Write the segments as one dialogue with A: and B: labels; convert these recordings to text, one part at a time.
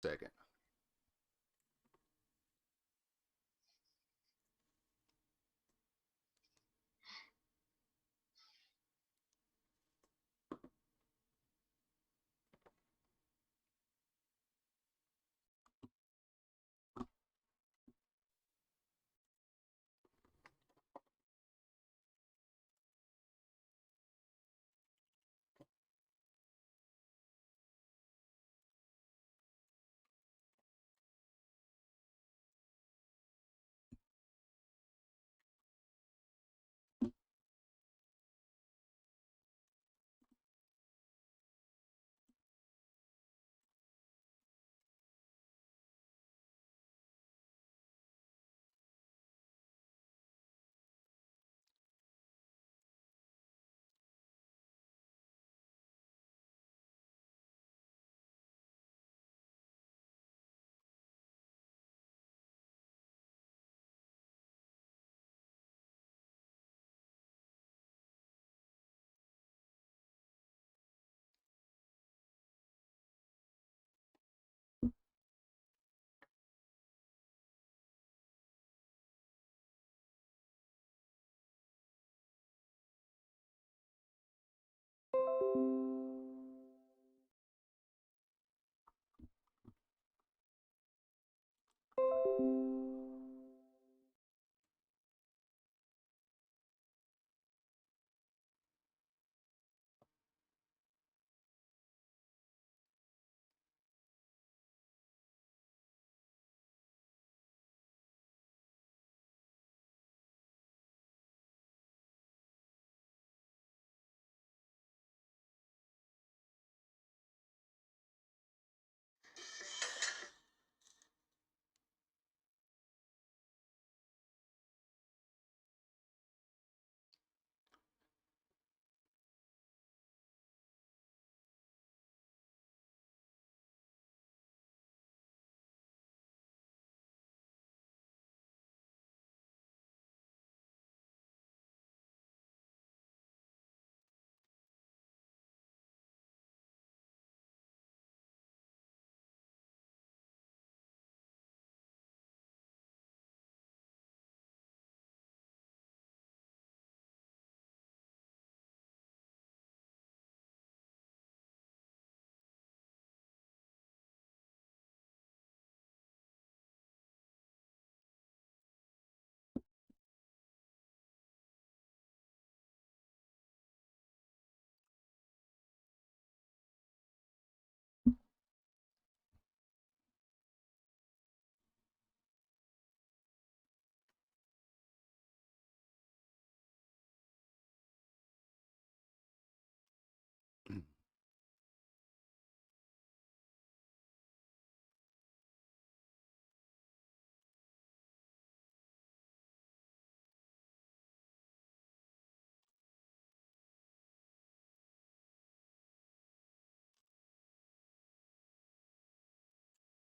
A: Second.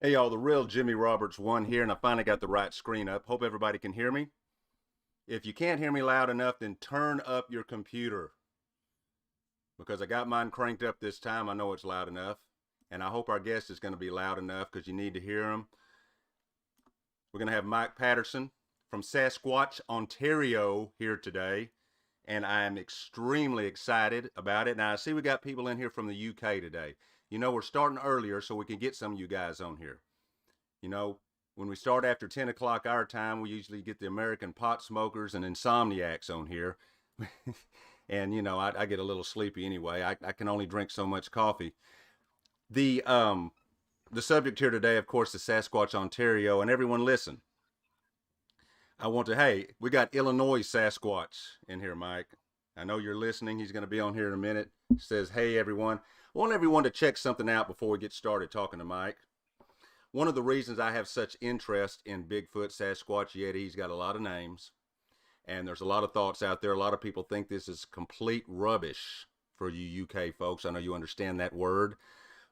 A: Hey y'all, the real Jimmy Roberts 1 here, and I finally got the right screen up. Hope everybody can hear me. If you can't hear me loud enough, then turn up your computer, because I got mine cranked up this time. I know it's loud enough, and I hope our guest is going to be loud enough, because you need to hear him. We're going to have Mike Paterson from Sasquatch, Ontario here today, and I am extremely excited about it. Now, I see we got people in here from the UK today. You know, we're starting earlier so we can get some of you guys on here. You know, when we start after 10 o'clock our time, we usually get the American pot smokers and insomniacs on here. And, you know, I get a little sleepy anyway. I can only drink so much coffee. The subject here today, of course, is Sasquatch, Ontario. And everyone listen. Hey, we got Illinois Sasquatch in here, Mike. I know you're listening. He's going to be on here in a minute. He says, hey, everyone. I want everyone to check something out before we get started talking to Mike. One of the reasons I have such interest in Bigfoot, Sasquatch, Yeti, he's got a lot of names. And there's a lot of thoughts out there. A lot of people think this is complete rubbish for you UK folks. I know you understand that word.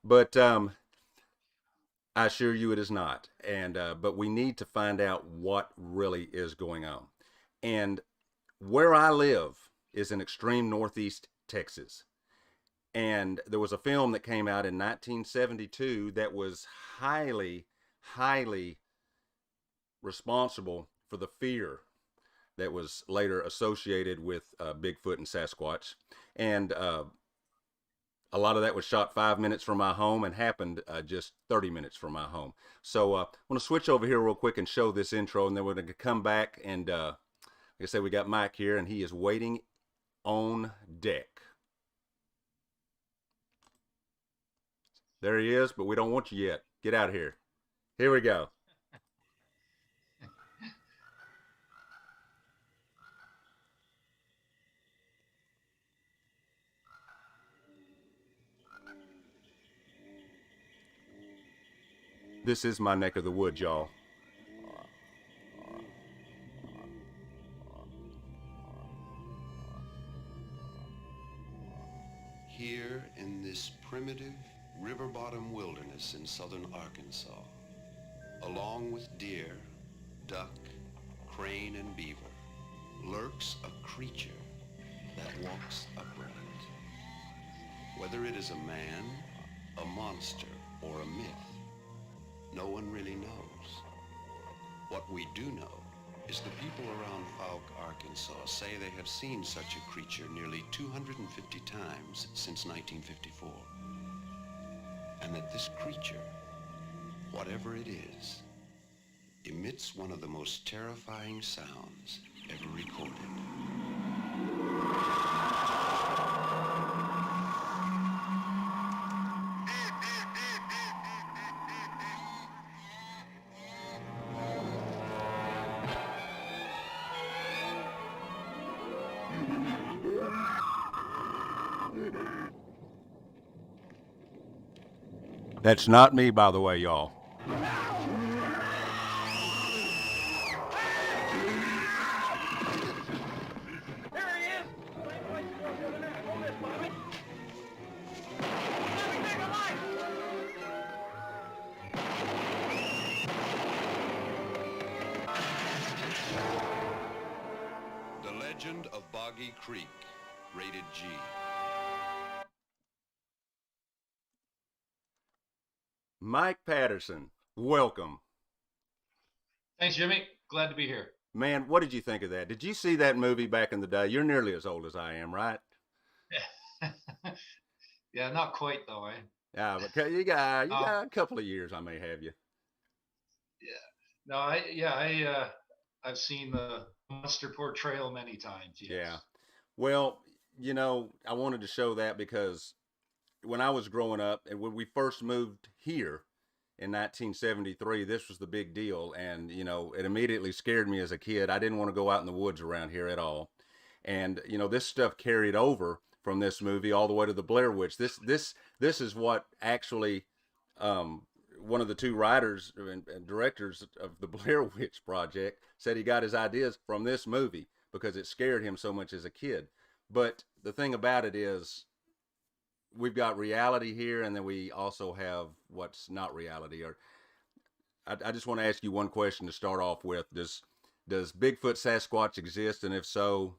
A: But I assure you it is not. And but we need to find out what really is going on. And where I live is in extreme northeast Texas. And there was a film that came out in 1972 that was highly, highly responsible for the fear that was later associated with Bigfoot and Sasquatch. And a lot of that was shot 5 minutes from my home and happened just 30 minutes from my home. So I'm going to switch over here real quick and show this intro, and then we're going to come back. And like I said, we got Mike here, and he is waiting on deck. There he is, but we don't want you yet. Get out of here. Here we go. This is my neck of the woods, y'all.
B: Here in this primitive river bottom wilderness in southern Arkansas, along with deer, duck, crane, and beaver, lurks a creature that walks upright. Whether it is a man, a monster, or a myth, no one really knows. What we do know is the people around Fouke, Arkansas say they have seen such a creature nearly 250 times since 1954. And that this creature, whatever it is, emits one of the most terrifying sounds ever recorded.
A: That's not me, by the way, y'all.
B: The Legend of Boggy Creek, rated G.
A: Mike Paterson, welcome.
C: Thanks, Jimmy. Glad to be here.
A: Man, what did you think of that? Did you see that movie back in the day? You're nearly as old as I am, right?
C: Yeah, not quite though, eh?
A: Yeah, but you got a couple of years I may have you.
C: Yeah. No, I've seen the monster portrayal many times. Yes.
A: Yeah. Well, I wanted to show that because when I was growing up and when we first moved here in 1973, this was the big deal. And, it immediately scared me as a kid. I didn't want to go out in the woods around here at all. And, this stuff carried over from this movie all the way to the Blair Witch. This is what actually, one of the two writers and directors of the Blair Witch Project said he got his ideas from this movie because it scared him so much as a kid. But the thing about it is, we've got reality here, and then we also have what's not reality. Or I just want to ask you one question to start off with. Does Bigfoot Sasquatch exist? And if so,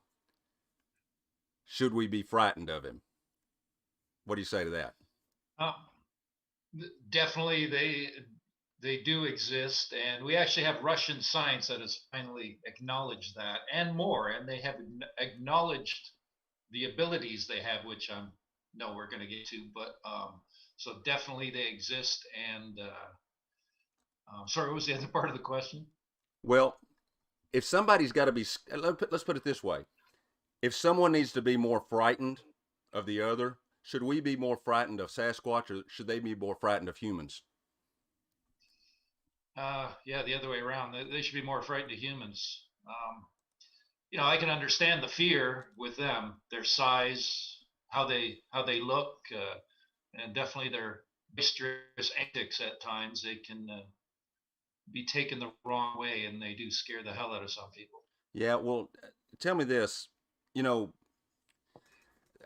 A: should we be frightened of him? What do you say to that?
C: Definitely they do exist, and we actually have Russian science that has finally acknowledged that and more, and they have acknowledged the abilities they have, which we're going to get to, but so definitely they exist. And sorry, what was the other part of the question?
A: Well, if somebody's got to be, let's put it this way. If someone needs to be more frightened of the other, should we be more frightened of Sasquatch, or should they be more frightened of humans?
C: Yeah, the other way around. They should be more frightened of humans. I can understand the fear with them, their size, how they look, and definitely their boisterous antics at times. They can be taken the wrong way, and they do scare the hell out of some people.
A: Yeah, well, tell me this.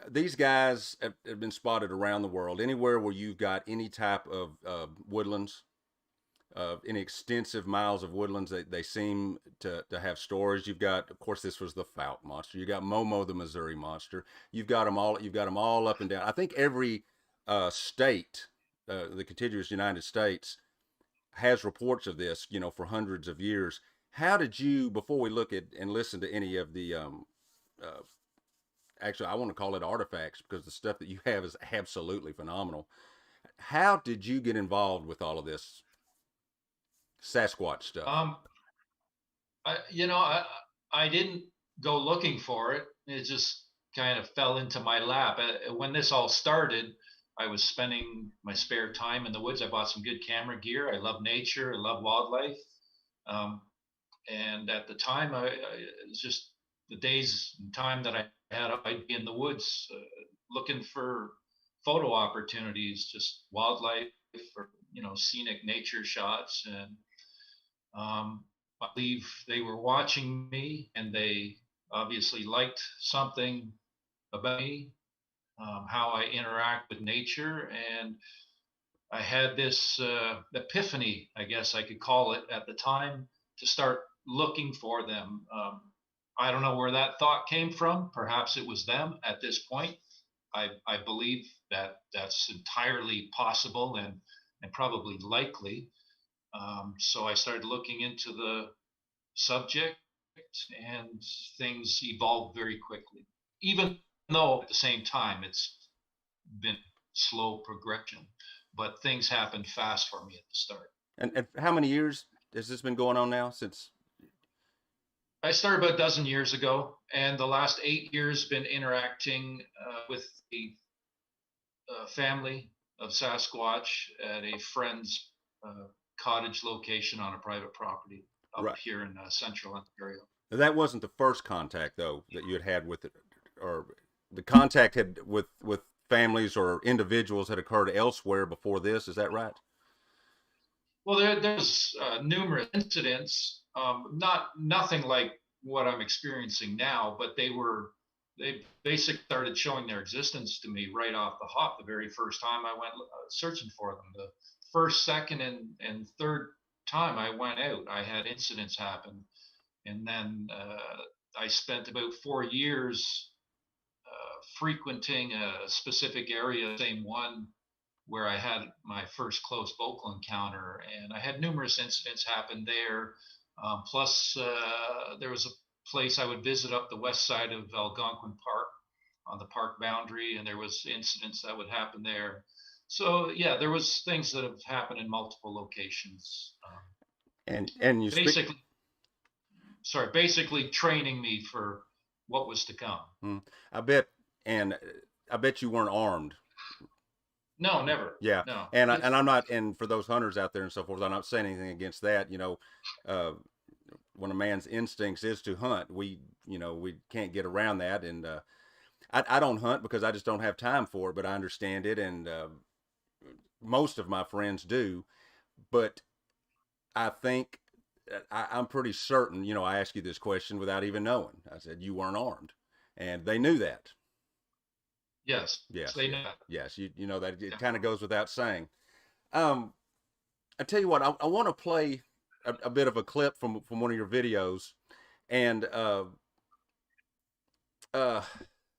A: These guys have been spotted around the world. Anywhere where you've got any type of woodlands, any extensive miles of woodlands. They seem to have stories. You've got, of course, this was the Fouke monster. You got Momo the Missouri monster. You've got them all. You've got them all up and down. I think every state, the contiguous United States, has reports of this. You know, for hundreds of years. How did you, before we look at and listen to any of the uh, actually, I want to call it artifacts because the stuff that you have is absolutely phenomenal. How did you get involved with all of this Sasquatch stuff?
C: I didn't go looking for it. It just kind of fell into my lap. When this all started, I was spending my spare time in the woods. I bought some good camera gear. I love nature. I love wildlife. Um, and at the time, it was just the days and time that I had. I'd be in the woods looking for photo opportunities, just wildlife or scenic nature shots, and I believe they were watching me, and they obviously liked something about me, how I interact with nature, and I had this epiphany, I guess I could call it, at the time to start looking for them. I don't know where that thought came from. Perhaps it was them at this point. I believe that that's entirely possible and probably likely. So I started looking into the subject, and things evolved very quickly. Even though at the same time it's been slow progression, but things happened fast for me at the start.
A: And how many years has this been going on now? Since
C: I started about a dozen years ago, and the last 8 years been interacting with the family of Sasquatch at a friend's cottage location on a private property up
A: right,
C: here in central Ontario.
A: that wasn't the first contact though that you had with it, or the contact had with families or individuals had occurred elsewhere before this. Is that right?
C: Well, there's numerous incidents, not nothing like what I'm experiencing now, but they basically started showing their existence to me right off the hop. The very first time I went searching for them, the first, second, and third time I went out, I had incidents happen, and then I spent about 4 years frequenting a specific area, same one where I had my first close vocal encounter, and I had numerous incidents happen there. Plus, there was a place I would visit up the west side of Algonquin Park on the park boundary, and there was incidents that would happen there. So yeah, there was things that have happened in multiple locations.
A: And you speak.
C: Basically, sorry, basically training me for what was to come.
A: Hmm, I bet, and I bet you weren't armed.
C: No, never.
A: Yeah,
C: No.
A: and I'm not, and for those hunters out there and so forth, I'm not saying anything against that. You know, uh, when a man's instincts is to hunt, we can't get around that. And I don't hunt because I just don't have time for it, but I understand it, and most of my friends do. But I think I'm pretty certain. You know, I asked you this question without even knowing. I said you weren't armed, and they knew that.
C: Yes,
A: Yes,
C: they
A: yes,
C: know that.
A: yes. You know that it
C: Yeah.
A: kind of goes without saying. Um, I tell you what, I want to play a bit of a clip from one of your videos, and uh,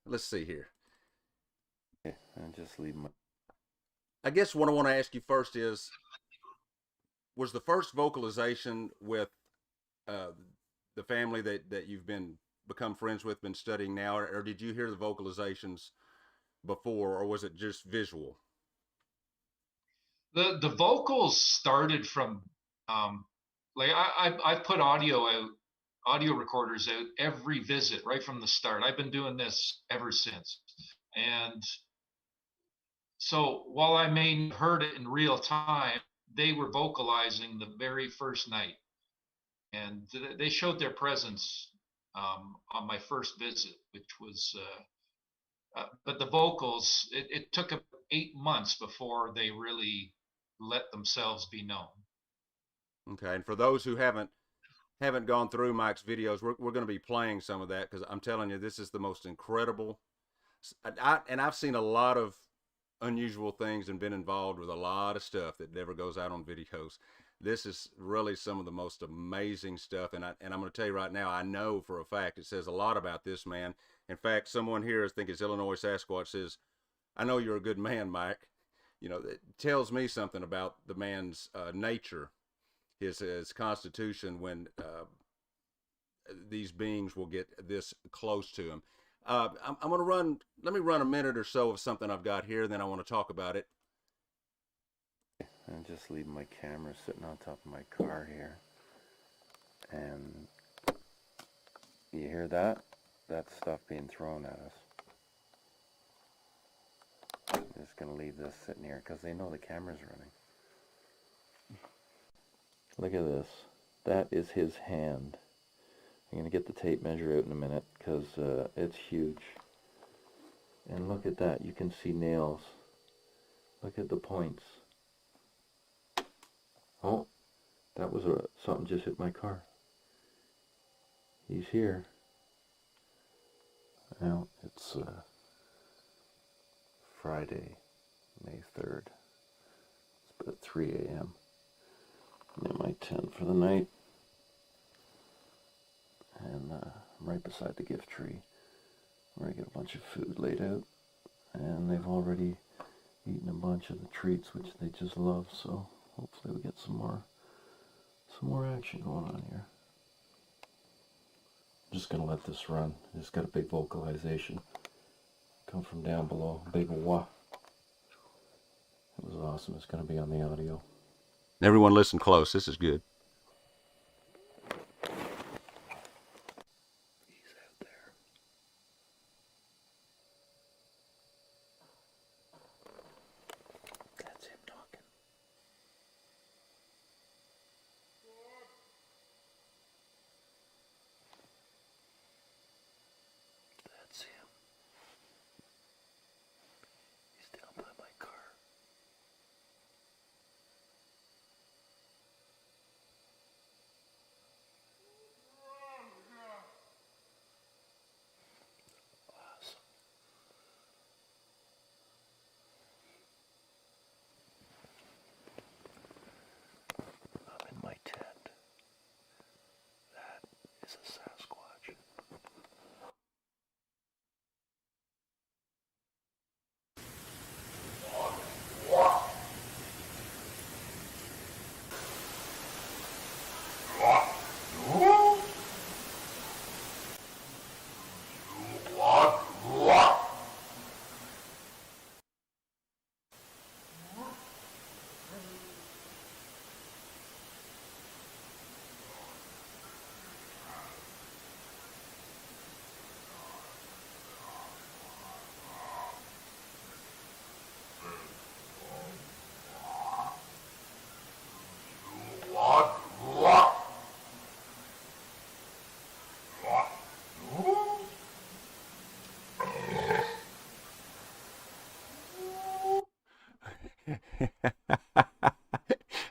A: let's see here. Yeah, I just leave my. I guess what I want to ask you first is, was the first vocalization with uh, the family that you've been become friends with, been studying now, or did you hear the vocalizations before, or was it just visual?
C: The vocals started from like I put audio recorders out every visit right from the start. I've been doing this ever since. And so while I may have heard it in real time, they were vocalizing the very first night, and they showed their presence on my first visit, which was but the vocals, it took 8 months before they really let themselves be known.
A: Okay, and for those who haven't gone through Mike's videos, we're going to be playing some of that because I'm telling you, this is the most incredible. And I've seen a lot of unusual things and been involved with a lot of stuff that never goes out on videos. This is really some of the most amazing stuff, and I'm going to tell you right now, I know for a fact it says a lot about this man. In fact, someone here, I think it's Illinois Sasquatch, says, "I know you're a good man, Mike." You know, it tells me something about the man's nature, his constitution, when these beings will get this close to him. I'm going to run. Let me run a minute or so of something I've got here, then I want to talk about it.
D: I'm just leaving my camera sitting on top of my car here, and you hear that? That's stuff being thrown at us. I'm just going to leave this sitting here because they know the camera's running. Look at this. That is his hand. I'm going to get the tape measure out in a minute because it's huge. And look at that. You can see nails. Look at the points. Oh, that was something just hit my car. He's here. Now, it's Friday, May 3rd. It's about 3 a.m. I'm in my tent for the night. And I'm right beside the gift tree where I get a bunch of food laid out. And they've already eaten a bunch of the treats, which they just love, so hopefully we get some more action going on here. I'm just gonna let this run. It's got a big vocalization. Come from down below. Big wah. It was awesome. It's gonna be on the audio.
A: Everyone listen close. This is good.
D: He's out there. That's him talking. That's him. He's down by my car. Awesome. I'm in my tent. That is a Sasquatch.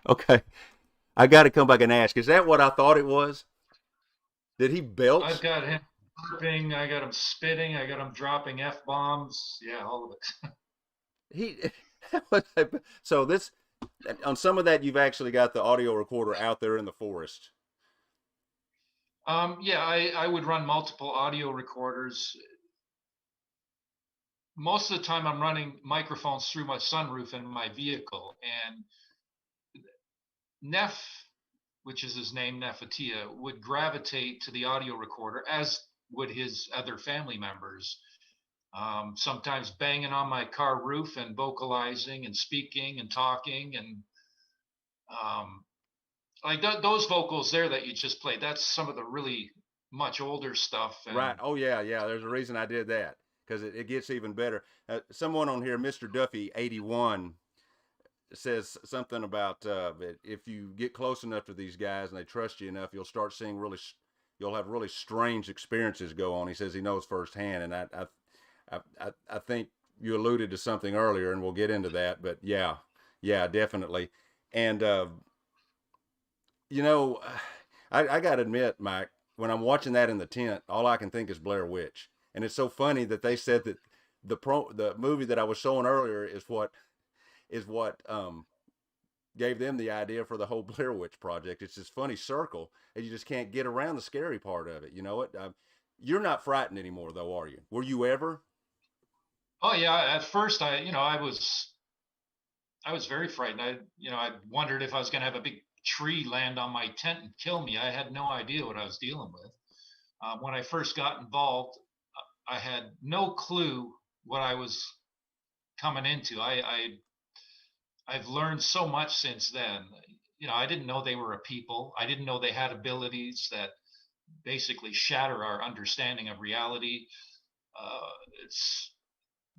A: Okay, I got to come back and ask, is that what I thought it was? Did he belch?
C: I've got him burping, I got him spitting, I got him dropping F-bombs. Yeah, all of it.
A: He so this, on some of that you've actually got the audio recorder out there in the forest.
C: Yeah, I would run multiple audio recorders. Most of the time I'm running microphones through my sunroof in my vehicle, and Neff, which is his name, Nefatia, would gravitate to the audio recorder, as would his other family members. Sometimes banging on my car roof and vocalizing and speaking and talking, and like those vocals there that you just played, that's some of the really much older stuff. And
A: Right. Oh yeah, yeah. There's a reason I did that, because it gets even better. Someone on here, Mr. Duffy 81, says something about if you get close enough to these guys and they trust you enough, you'll start seeing you'll have really strange experiences go on. He says he knows firsthand, and I think you alluded to something earlier, and we'll get into that. But yeah, definitely. And you know, I got to admit, Mike, when I'm watching that in the tent, all I can think is Blair Witch, and it's so funny that they said that the movie that I was showing earlier is what gave them the idea for the whole Blair Witch Project. It's this funny circle, and you just can't get around the scary part of it. You know what? You're not frightened anymore, though, are you? Were you ever?
C: Oh yeah, at first I was very frightened. I wondered if I was going to have a big tree land on my tent and kill me. I had no idea what I was dealing with. When I first got involved, I had no clue what I was coming into. I've learned so much since then. I didn't know they were a people. I didn't know they had abilities that basically shatter our understanding of reality. It's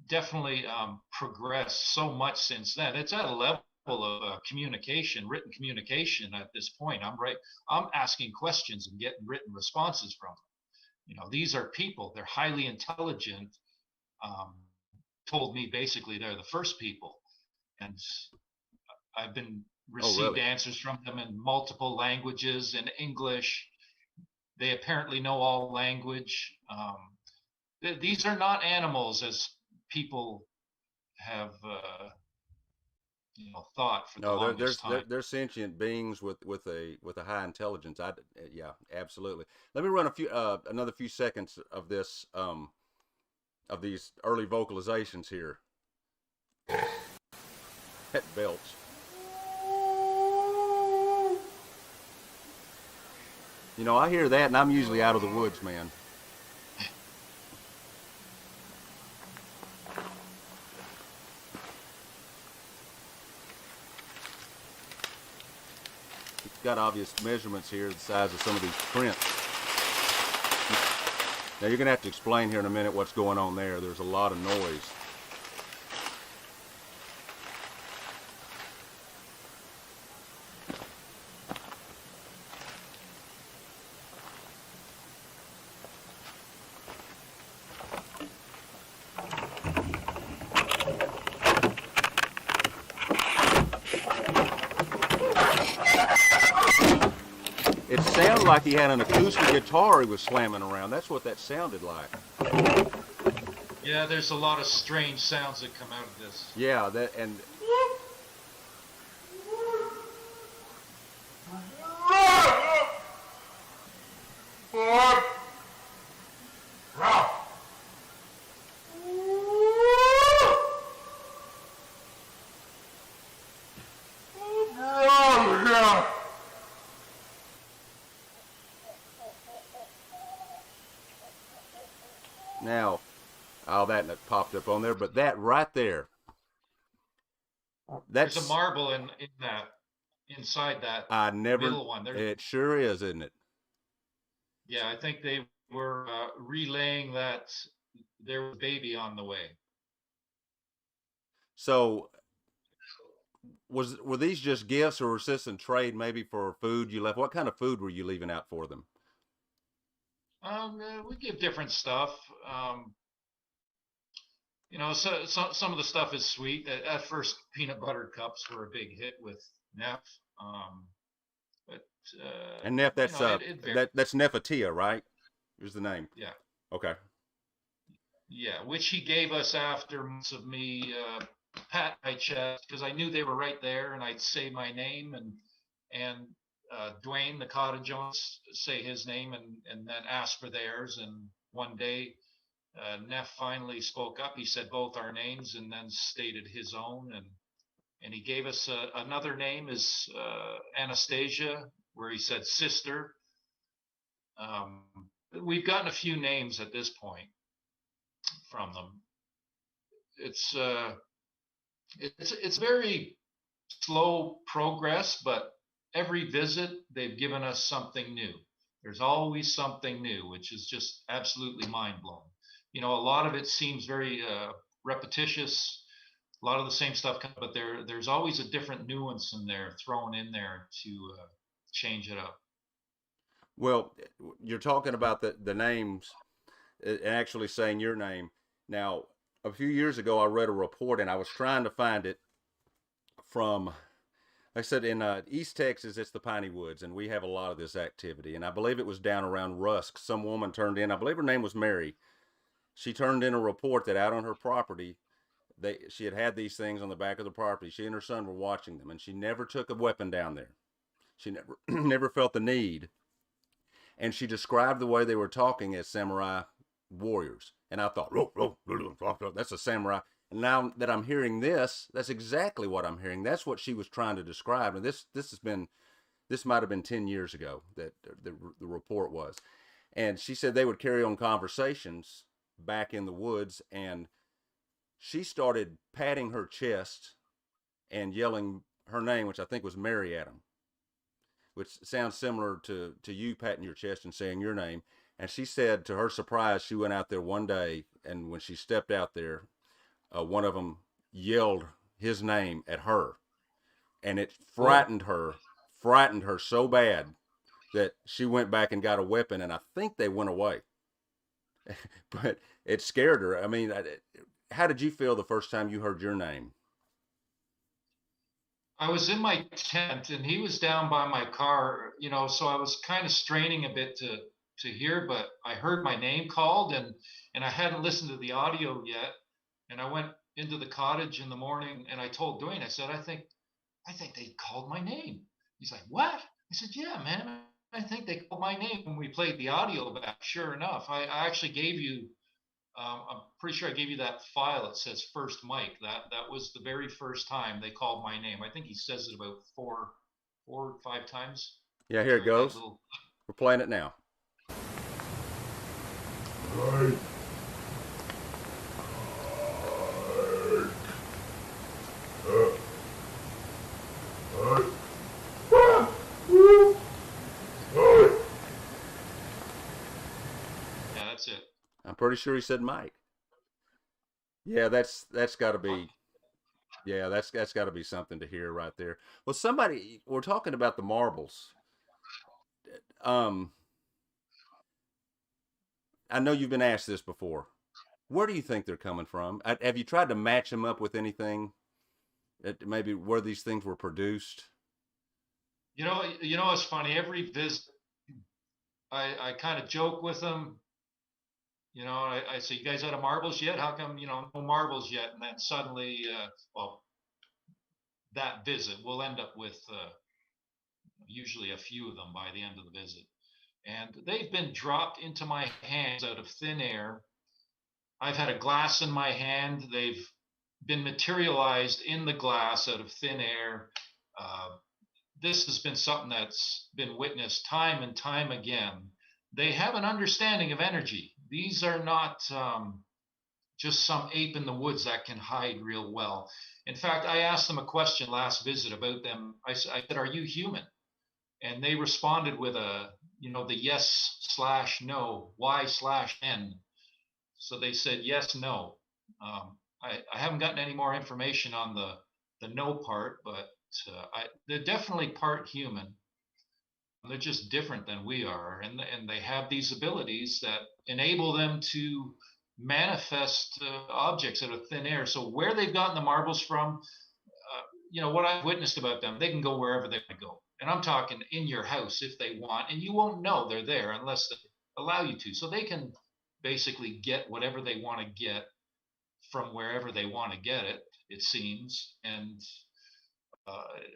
C: definitely progressed so much since then. It's at a level of communication, written communication at this point. I'm asking questions and getting written responses from them. These are people. They're highly intelligent. Told me basically they're the first people, and I've been received
A: really?
C: answers from them in multiple languages, in English. They apparently know all language. These are not animals as people have thought for the
A: No,
C: longest time.
A: they're sentient beings with a high intelligence. Yeah, absolutely. Let me run another few seconds of this of these early vocalizations here. That belch. I hear that, and I'm usually out of the woods, man. It's got obvious measurements here, the size of some of these prints. Now you're going to have to explain here in a minute what's going on there. There's a lot of noise. It sounded like he had an acoustic guitar he was slamming around. That's what that sounded like.
C: Yeah, there's a lot of strange sounds that come out of this.
A: Yeah, and now, all that popped up on there, but that right there,
C: There's
A: that's
C: a marble inside that
A: I never.
C: middle one.
A: It sure is, isn't it?
C: Yeah, I think they were relaying that there was a baby on the way.
A: So, were these just gifts, or was this in trade maybe for food you left? What kind of food were you leaving out for them?
C: We give different stuff. So some of the stuff is sweet. At first, peanut butter cups were a big hit with Neff. But
A: And Neff, that's that's Nefertia, right? Here's the name.
C: Yeah.
A: Okay.
C: Yeah, which he gave us after months of me pat my chest because I knew they were right there, and I'd say my name and Dwayne, the Cotta Jones, say his name and then ask for theirs. And one day, Neff finally spoke up. He said both our names and then stated his own, and he gave us another name is Anastasia, where he said sister. We've gotten a few names at this point from them. It's very slow progress, but every visit they've given us something new. There's always something new, which is just absolutely mind blowing. A lot of it seems very repetitious, a lot of the same stuff, but there's always a different nuance in there thrown in there to change it up.
A: Well, you're talking about the names and actually saying your name. Now, a few years ago, I read a report, and I was trying to find it from, like I said, in East Texas, it's the Piney Woods, and we have a lot of this activity. And I believe it was down around Rusk. Some woman turned in, I believe her name was Mary. She turned in a report that out on her property, she had these things on the back of the property. She and her son were watching them, and she never took a weapon down there. She never never felt the need. And she described the way they were talking as samurai warriors. And I thought, that's a samurai. And now that I'm hearing this, that's exactly what I'm hearing. That's what she was trying to describe. And this might have been 10 years ago that the report was. And she said they would carry on conversations back in the woods, and she started patting her chest and yelling her name, which I think was Mary Adam, which sounds similar to you patting your chest and saying your name. And she said, to her surprise, she went out there one day, and when she stepped out there, one of them yelled his name at her, and it frightened her so bad that she went back and got a weapon, and I think they went away. But it scared her. I mean, how did you feel the first time you heard your name?
C: I was in my tent and he was down by my car, so I was kind of straining a bit to hear, but I heard my name called, and I hadn't listened to the audio yet. And I went into the cottage in the morning and I told Dwayne, I said, I think they called my name. He's like, what? I said, yeah, man, I think they called my name when we played the audio back. Sure enough, I actually gave you, I'm pretty sure I gave you that file. It says first mic. That was the very first time they called my name. I think he says it about four or five times.
A: Yeah, here it goes. We're playing it now.
E: Right.
C: Yeah, that's it.
A: I'm pretty sure he said Mike. Yeah, that's got to be. Yeah, that's got to be something to hear right there. Well, we're talking about the marbles. I know you've been asked this before. Where do you think they're coming from? Have you tried to match them up with anything? Maybe where these things were produced?
C: It's funny. Every visit, I kind of joke with them. I say, you guys out of marbles yet? How come, no marbles yet? And then suddenly, that visit, we'll end up with usually a few of them by the end of the visit. And they've been dropped into my hands out of thin air. I've had a glass in my hand. They've been materialized in the glass out of thin air. This has been something that's been witnessed time and time again. They have an understanding of energy. These are not just some ape in the woods that can hide real well. In fact, I asked them a question last visit about them. I said, are you human? And they responded with the yes/no, Y/N. So they said yes, no. I haven't gotten any more information on the no part, but they're definitely part human. They're just different than we are, and they have these abilities that enable them to manifest objects out of thin air. So where they've gotten the marbles from, what I've witnessed about them, they can go wherever they want to go. And I'm talking in your house if they want, and you won't know they're there unless they allow you to. So they can basically get whatever they want to get from wherever they want to get it, it seems. And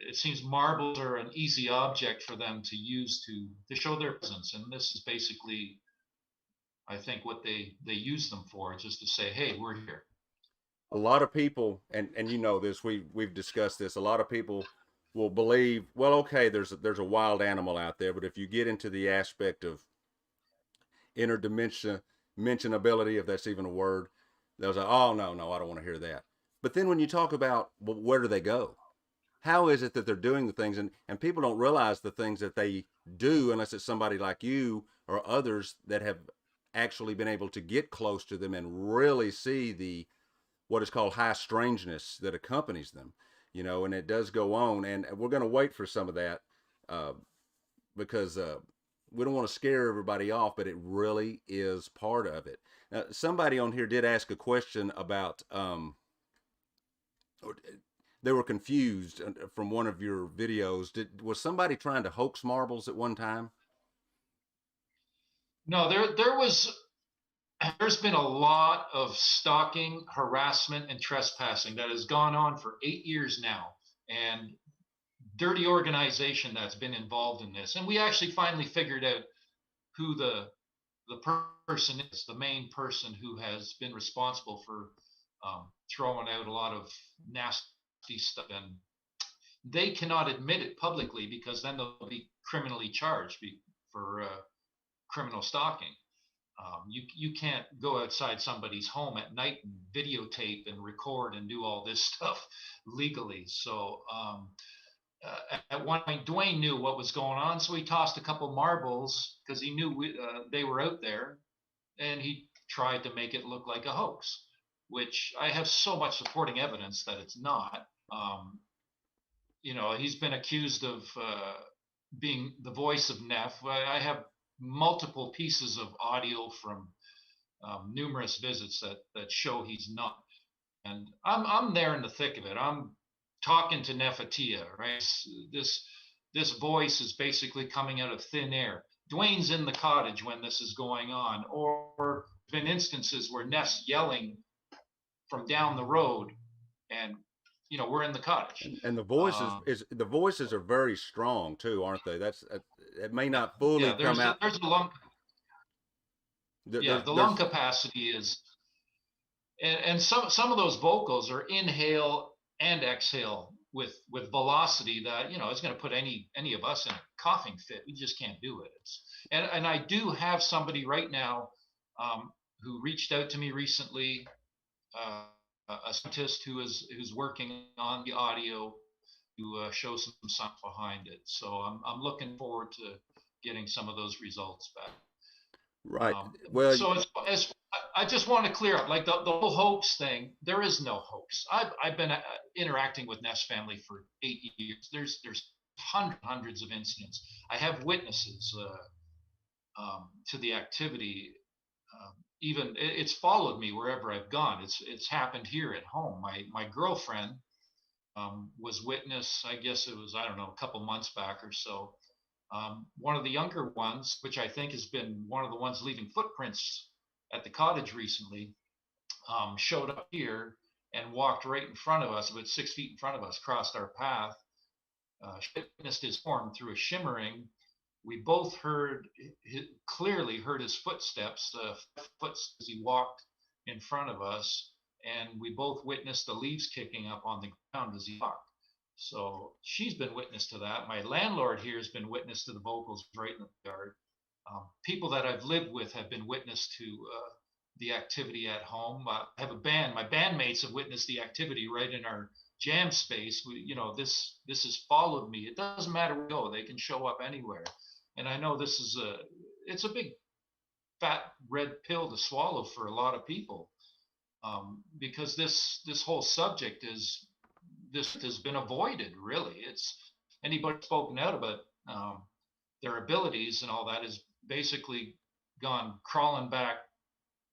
C: it seems marbles are an easy object for them to use to show their presence. And this is basically, I think, what they use them for, just to say, hey, we're here.
A: A lot of people, and you know this, we've discussed this, a lot of people will believe, well, okay, there's a wild animal out there, but if you get into the aspect of interdimensionality, if that's even a word, they'll say, oh, no, I don't want to hear that. But then when you talk about, well, where do they go? How is it that they're doing the things? And people don't realize the things that they do unless it's somebody like you or others that have actually been able to get close to them and really see what is called high strangeness that accompanies them, and it does go on. And we're going to wait for some of that because we don't want to scare everybody off, but it really is part of it. Now, somebody on here did ask a question about, they were confused from one of your videos. Was somebody trying to hoax marbles at one time?
C: No, there was there's been a lot of stalking, harassment, and trespassing that has gone on for 8 years now, and dirty organization that's been involved in this. And we actually finally figured out who the person is, the main person who has been responsible for throwing out a lot of nasty stuff. And they cannot admit it publicly because then they'll be criminally charged for criminal stalking. You can't go outside somebody's home at night and videotape and record and do all this stuff legally. So at one point, Dwayne knew what was going on, so he tossed a couple marbles because he knew they were out there, and he tried to make it look like a hoax, which I have so much supporting evidence that it's not. He's been accused of being the voice of Neff. I have multiple pieces of audio from numerous visits that show he's not. And I'm there in the thick of it. I'm talking to Nefertia, right? This voice is basically coming out of thin air. Dwayne's in the cottage when this is going on, or been instances where Neff's yelling from down the road, and we're in the cottage.
A: And the voices are very strong too, aren't they? That's it may not fully come out.
C: There's a lung. The lung capacity is, and some of those vocals are inhale and exhale with velocity that it's going to put any of us in a coughing fit. We just can't do it. And I do have somebody right now who reached out to me recently, a scientist who's working on the audio to show some science behind it. So I'm looking forward to getting some of those results back.
A: Right.
C: So I just want to clear up, like the whole hoax thing. There is no hoax. I've been interacting with Neff's family for 8 years. There's hundreds of incidents. I have witnesses to the activity. Even it's followed me wherever I've gone. It's happened here at home. My girlfriend was witness. I guess it was, I don't know, a couple months back or so. One of the younger ones, which I think has been one of the ones leaving footprints at the cottage recently, showed up here and walked right in front of us, about 6 feet in front of us, crossed our path, witnessed his form through a shimmering. We both clearly heard his footsteps, as he walked in front of us, and we both witnessed the leaves kicking up on the ground as he walked. So she's been witness to that. My landlord here has been witness to the vocals right in the yard. People that I've lived with have been witness to the activity at home. I have a band. My bandmates have witnessed the activity right in our jam space. This has followed me. It doesn't matter where we go. They can show up anywhere. And I know it's a big fat red pill to swallow for a lot of people, because this whole subject has been avoided. Really, it's anybody spoken out about their abilities and all that has basically gone crawling back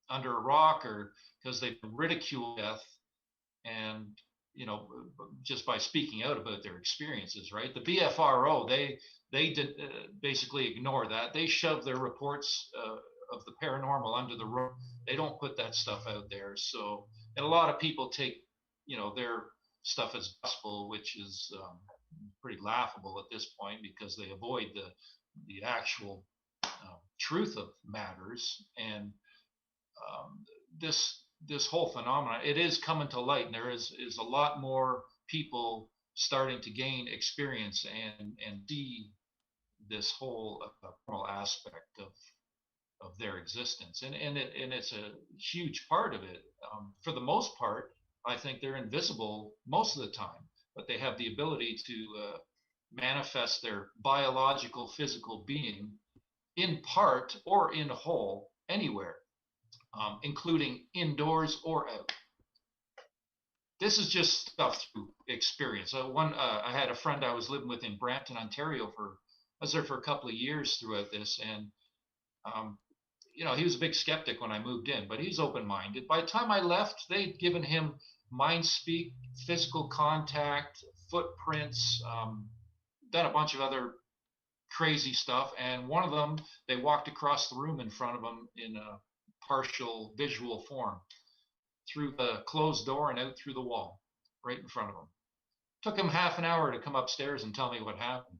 C: under a rock, or because they've been ridiculed to death, and just by speaking out about their experiences. Right, the BFRO, they did basically ignore that. They shove their reports of the paranormal under the rug. They don't put that stuff out there. So, and a lot of people take their stuff as gospel, which is pretty laughable at this point, because they avoid the actual truth of matters. And this whole phenomenon, it is coming to light, and there is a lot more people starting to gain experience and see this whole moral aspect of their existence, and it's a huge part of it. For the most part, I think they're invisible most of the time, but they have the ability to manifest their biological, physical being in part or in whole anywhere, including indoors or out. This is just stuff through experience. I had a friend I was living with in Brampton, Ontario. I was there for a couple of years throughout this, and he was a big skeptic when I moved in, but he's open-minded. By the time I left, they'd given him mind speak, physical contact, footprints, done a bunch of other crazy stuff. And one of them, they walked across the room in front of him in a partial visual form through the closed door and out through the wall, right in front of him. Took him half an hour to come upstairs and tell me what happened.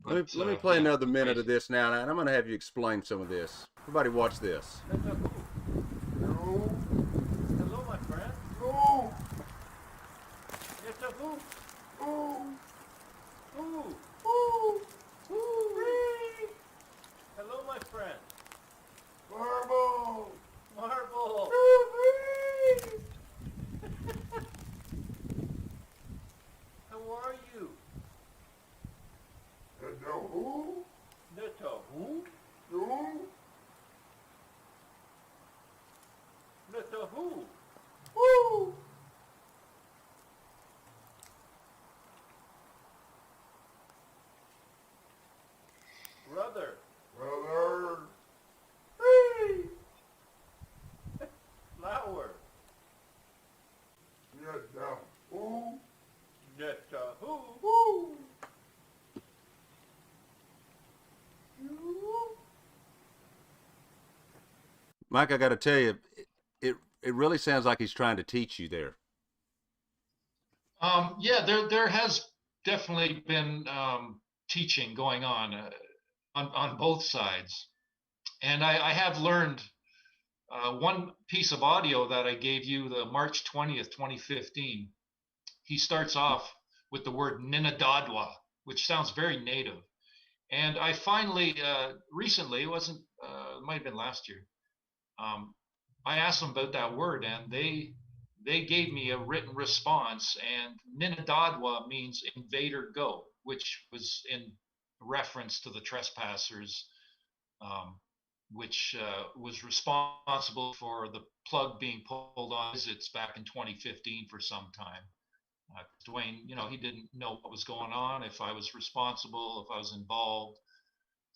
C: But,
A: let me play
C: yeah,
A: another minute
C: crazy.
A: of this now, and I'm going to have you explain some of this. Everybody watch this.
D: Hello? Hello, my friend. Who? It's a who? Who? Who? Who? Who? Hello, my friend. Marble. Marble. How are you?
E: Hello, who?
D: That's a who?
E: You?
D: That's a who?
E: Woo!
D: Brother.
E: Brother. Hey!
D: Flower.
E: Yes, now, who?
D: That's a who?
E: Woo! You?
A: Mike, I got to tell you, it really sounds like he's trying to teach you there.
C: Yeah, there has definitely been teaching going on both sides, and I have learned one piece of audio that I gave you, the March 20th, 2015. He starts off with the word Ninadadwa, which sounds very native, and I finally recently, it wasn't it might have been last year, I asked them about that word, and they gave me a written response. And Ninadadwa means invader go, which was in reference to the trespassers, which was responsible for the plug being pulled on visits back in 2015 for some time. Dwayne, he didn't know what was going on, if I was responsible, if I was involved.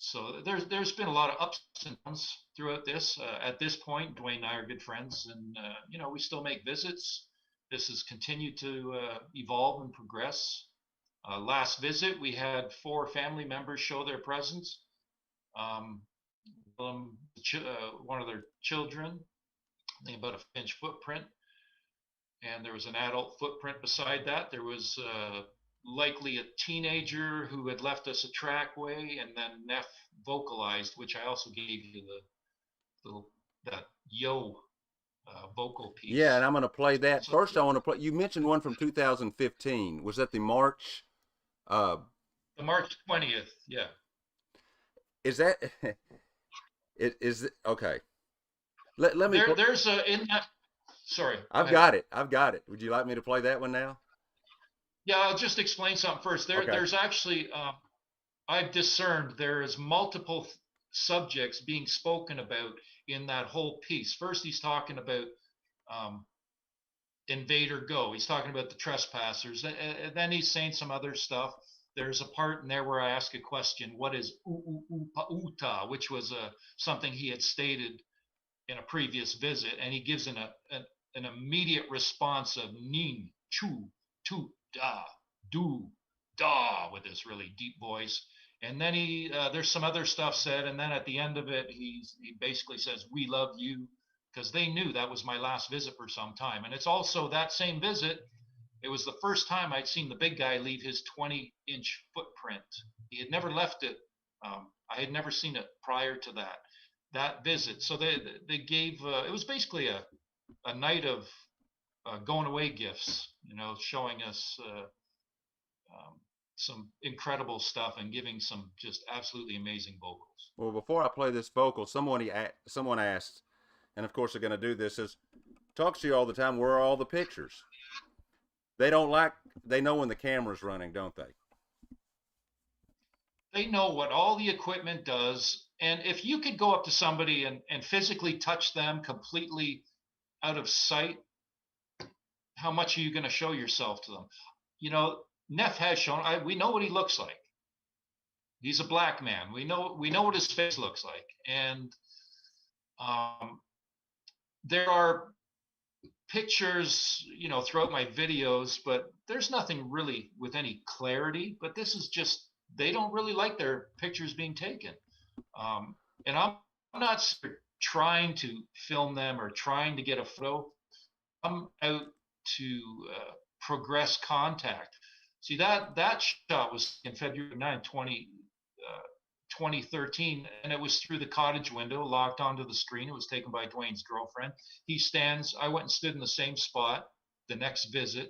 C: So there's been a lot of ups and downs throughout this. At this point, Dwayne and I are good friends, and we still make visits. This has continued to evolve and progress. Last visit, we had 4 family members show their presence. One of their children, I think about a inch footprint, and there was an adult footprint beside that. There was likely a teenager who had left us a trackway, and then Neff vocalized, which I also gave you that yo vocal piece.
A: Yeah, and I'm going to play that.
C: So,
A: First, I want to play. You mentioned one from 2015. Was that the March?
C: The March 20th. Yeah.
A: Is that? Is it okay? Let me.
C: There's a in that. Sorry.
A: I've got it. Would you like me to play that one now?
C: Yeah, I'll just explain something first. There's actually, I've discerned there is multiple subjects being spoken about in that whole piece. First, he's talking about invader go. He's talking about the trespassers. And then he's saying some other stuff. There's a part in there where I ask a question, what is uta, which was something he had stated in a previous visit, and he gives an immediate response of nin, chu, tu, da, do, da, with this really deep voice. And then there's some other stuff said, and then at the end of it, he basically says, "We love you," because they knew that was my last visit for some time. And it's also that same visit. It was the first time I'd seen the big guy leave his 20-inch footprint. He had never left it. I had never seen it prior to that visit. So they gave it was basically a night of going away gifts, showing us some incredible stuff and giving some just absolutely amazing vocals.
A: Well, before I play this vocal, someone asked, and of course they're going to do this, is talks to you all the time. Where are all the pictures? They know when the camera's running, don't they?
C: They know what all the equipment does. And if you could go up to somebody and physically touch them completely out of sight, how much are you going to show yourself to them? Neff has shown, we know what he looks like. He's a black man. We know what his face looks like. And there are pictures, throughout my videos, but there's nothing really with any clarity. But this is just, they don't really like their pictures being taken. And I'm not trying to film them or trying to get a photo. I'm out to progress contact. See, that shot was in February 9, 2013, and it was through the cottage window, locked onto the screen. It was taken by Dwayne's girlfriend. He stands. I went and stood in the same spot the next visit,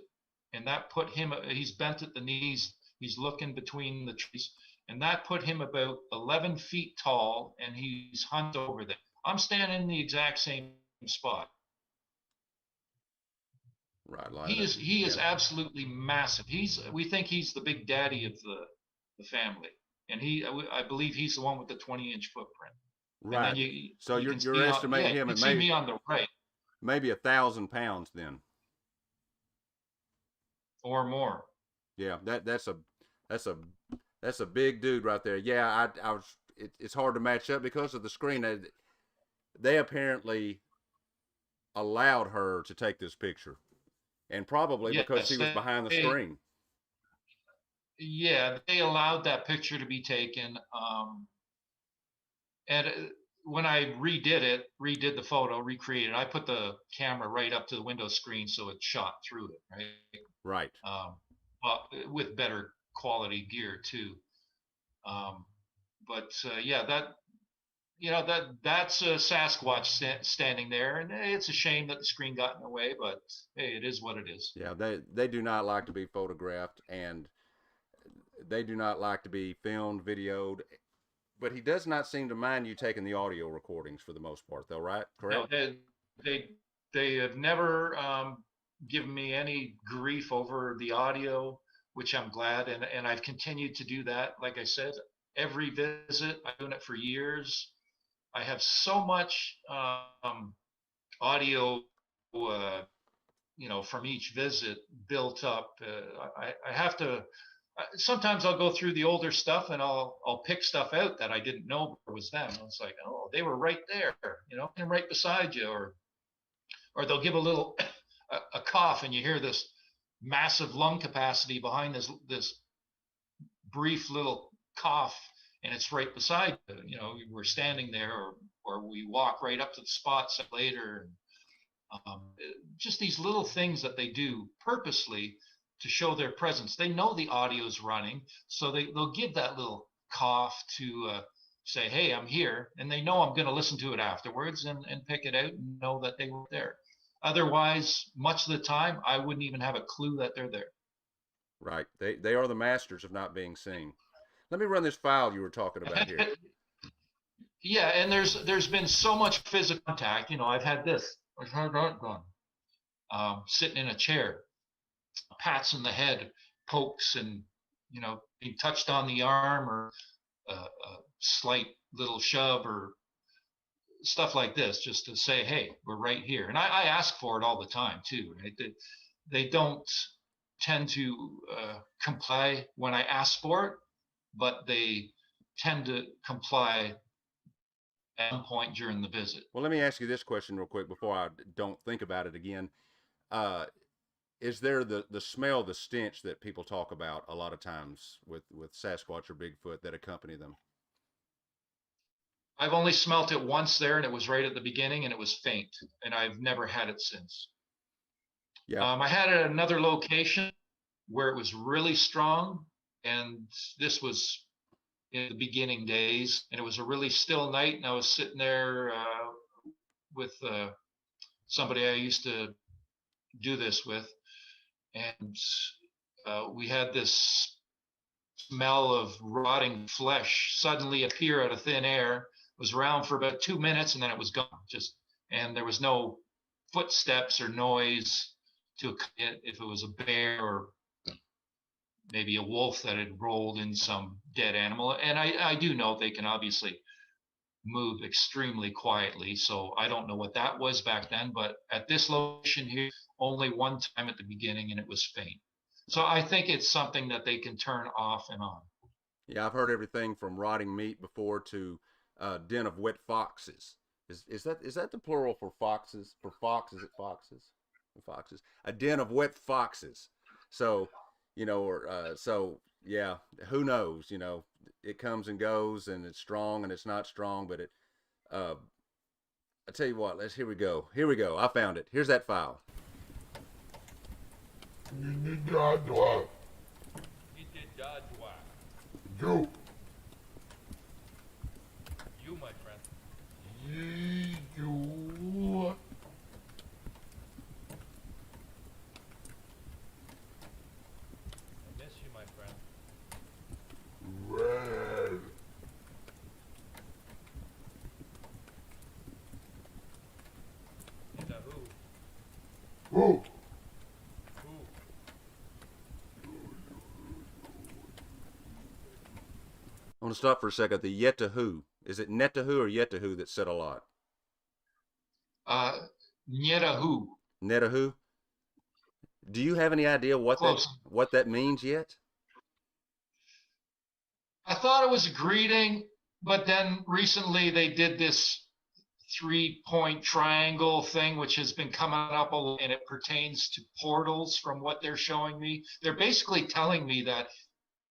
C: and that put him. He's bent at the knees. He's looking between the trees, and that put him about 11 feet tall, and he's hunched over them. I'm standing in the exact same spot.
A: Right.
C: He is absolutely massive. We think he's the big daddy of the family, and I believe he's the one with the 20-inch footprint.
A: Right.
C: And then
A: so you're estimating him at
C: maybe me on the right,
A: maybe 1,000 pounds then,
C: or more.
A: Yeah, that's a big dude right there. Yeah, it's hard to match up because of the screen. They apparently allowed her to take this picture, and probably because she was behind the screen.
C: Yeah, they allowed that picture to be taken. And when I redid the photo, recreated, I put the camera right up to the window screen so it shot through it, right?
A: Right.
C: With better quality gear too. Yeah, that's a Sasquatch standing there, and it's a shame that the screen got in the way, but hey, it is what it is.
A: Yeah, they do not like to be photographed, and they do not like to be filmed, videoed. But he does not seem to mind you taking the audio recordings for the most part, though, right? Correct?
C: No, they have never given me any grief over the audio, which I'm glad, and I've continued to do that. Like I said, every visit, I've done it for years. I have so much audio, from each visit built up. I have to. Sometimes I'll go through the older stuff and I'll pick stuff out that I didn't know was them. It's like, oh, they were right there, and right beside you, or they'll give a little a cough and you hear this massive lung capacity behind this brief little cough, and it's right beside you. We're standing there, or we walk right up to the spots later. Just these little things that they do purposely to show their presence. They know the audio's running, so they'll give that little cough to say, hey, I'm here, and they know I'm going to listen to it afterwards and pick it out and know that they were there. Otherwise, much of the time, I wouldn't even have a clue that they're there.
A: Right. They are the masters of not being seen. Let me run this file you were talking about here.
C: Yeah, and there's been so much physical contact. I've had that done. Sitting in a chair, pats in the head, pokes, and being touched on the arm, or a slight little shove, or stuff like this, just to say, hey, we're right here. And I ask for it all the time too, right? They don't tend to comply when I ask for it, but they tend to comply at some point during the visit.
A: Well, let me ask you this question real quick before I don't think about it again. Is there the smell, the stench that people talk about a lot of times with Sasquatch or Bigfoot that accompany them?
C: I've only smelt it once there, and it was right at the beginning, and it was faint, and I've never had it since.
A: Yeah.
C: I had it at another location where it was really strong, and this was in the beginning days, and it was a really still night, and I was sitting there with somebody I used to do this with, and we had this smell of rotting flesh suddenly appear out of thin air. It was around for about 2 minutes, and then it was gone. And there was no footsteps or noise to it, if it was a bear or maybe a wolf that had rolled in some dead animal. And I do know they can obviously move extremely quietly, so I don't know what that was back then, but at this location here, only one time at the beginning, and it was faint. So I think it's something that they can turn off and on.
A: Yeah, I've heard everything from rotting meat before to den of wet foxes. Is that the plural for foxes? For fox, is it foxes? Foxes. A den of wet foxes. So, yeah, who knows? It comes and goes, and it's strong and it's not strong, but I tell you what, here we go. Here we go. I found it. Here's that file.
E: Go.
F: You, my friend.
E: You.
F: I miss you, my friend.
E: Red.
F: And who?
E: Who?
F: Who?
A: I want to stop for a second. The yet to who. Is it net to who or yet to who that said a lot?
C: Nyerahu.
A: Net to who? Do you have any idea what
C: Close.
A: that means yet?
C: I thought it was a greeting, but then recently they did this 3-point triangle thing, which has been coming up a lot, and it pertains to portals from what they're showing me. They're basically telling me that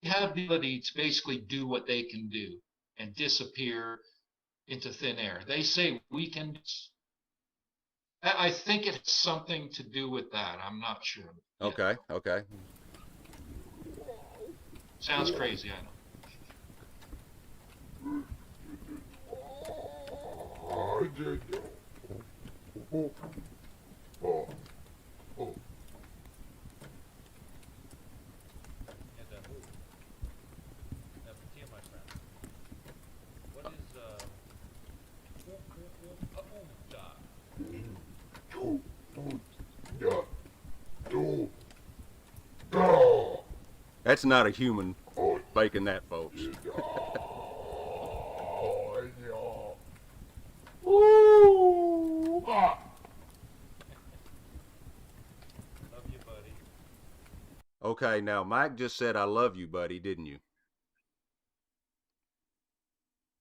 C: they have the ability to basically do what they can do and disappear into thin air. They say we can. I think it has something to do with that. I'm not sure. yet.
A: Okay, okay.
C: Sounds crazy, I know.
E: I did. Oh. Oh. Oh.
F: And who? Now, Patia, my friend. What is,
E: Yeah. Do. Da.
A: That's not a human
E: Oh.
A: faking that, folks.
E: Oh, yeah. Ooh. Ah.
F: Love you, buddy.
A: Okay, now Mike just said I love you, buddy, didn't you?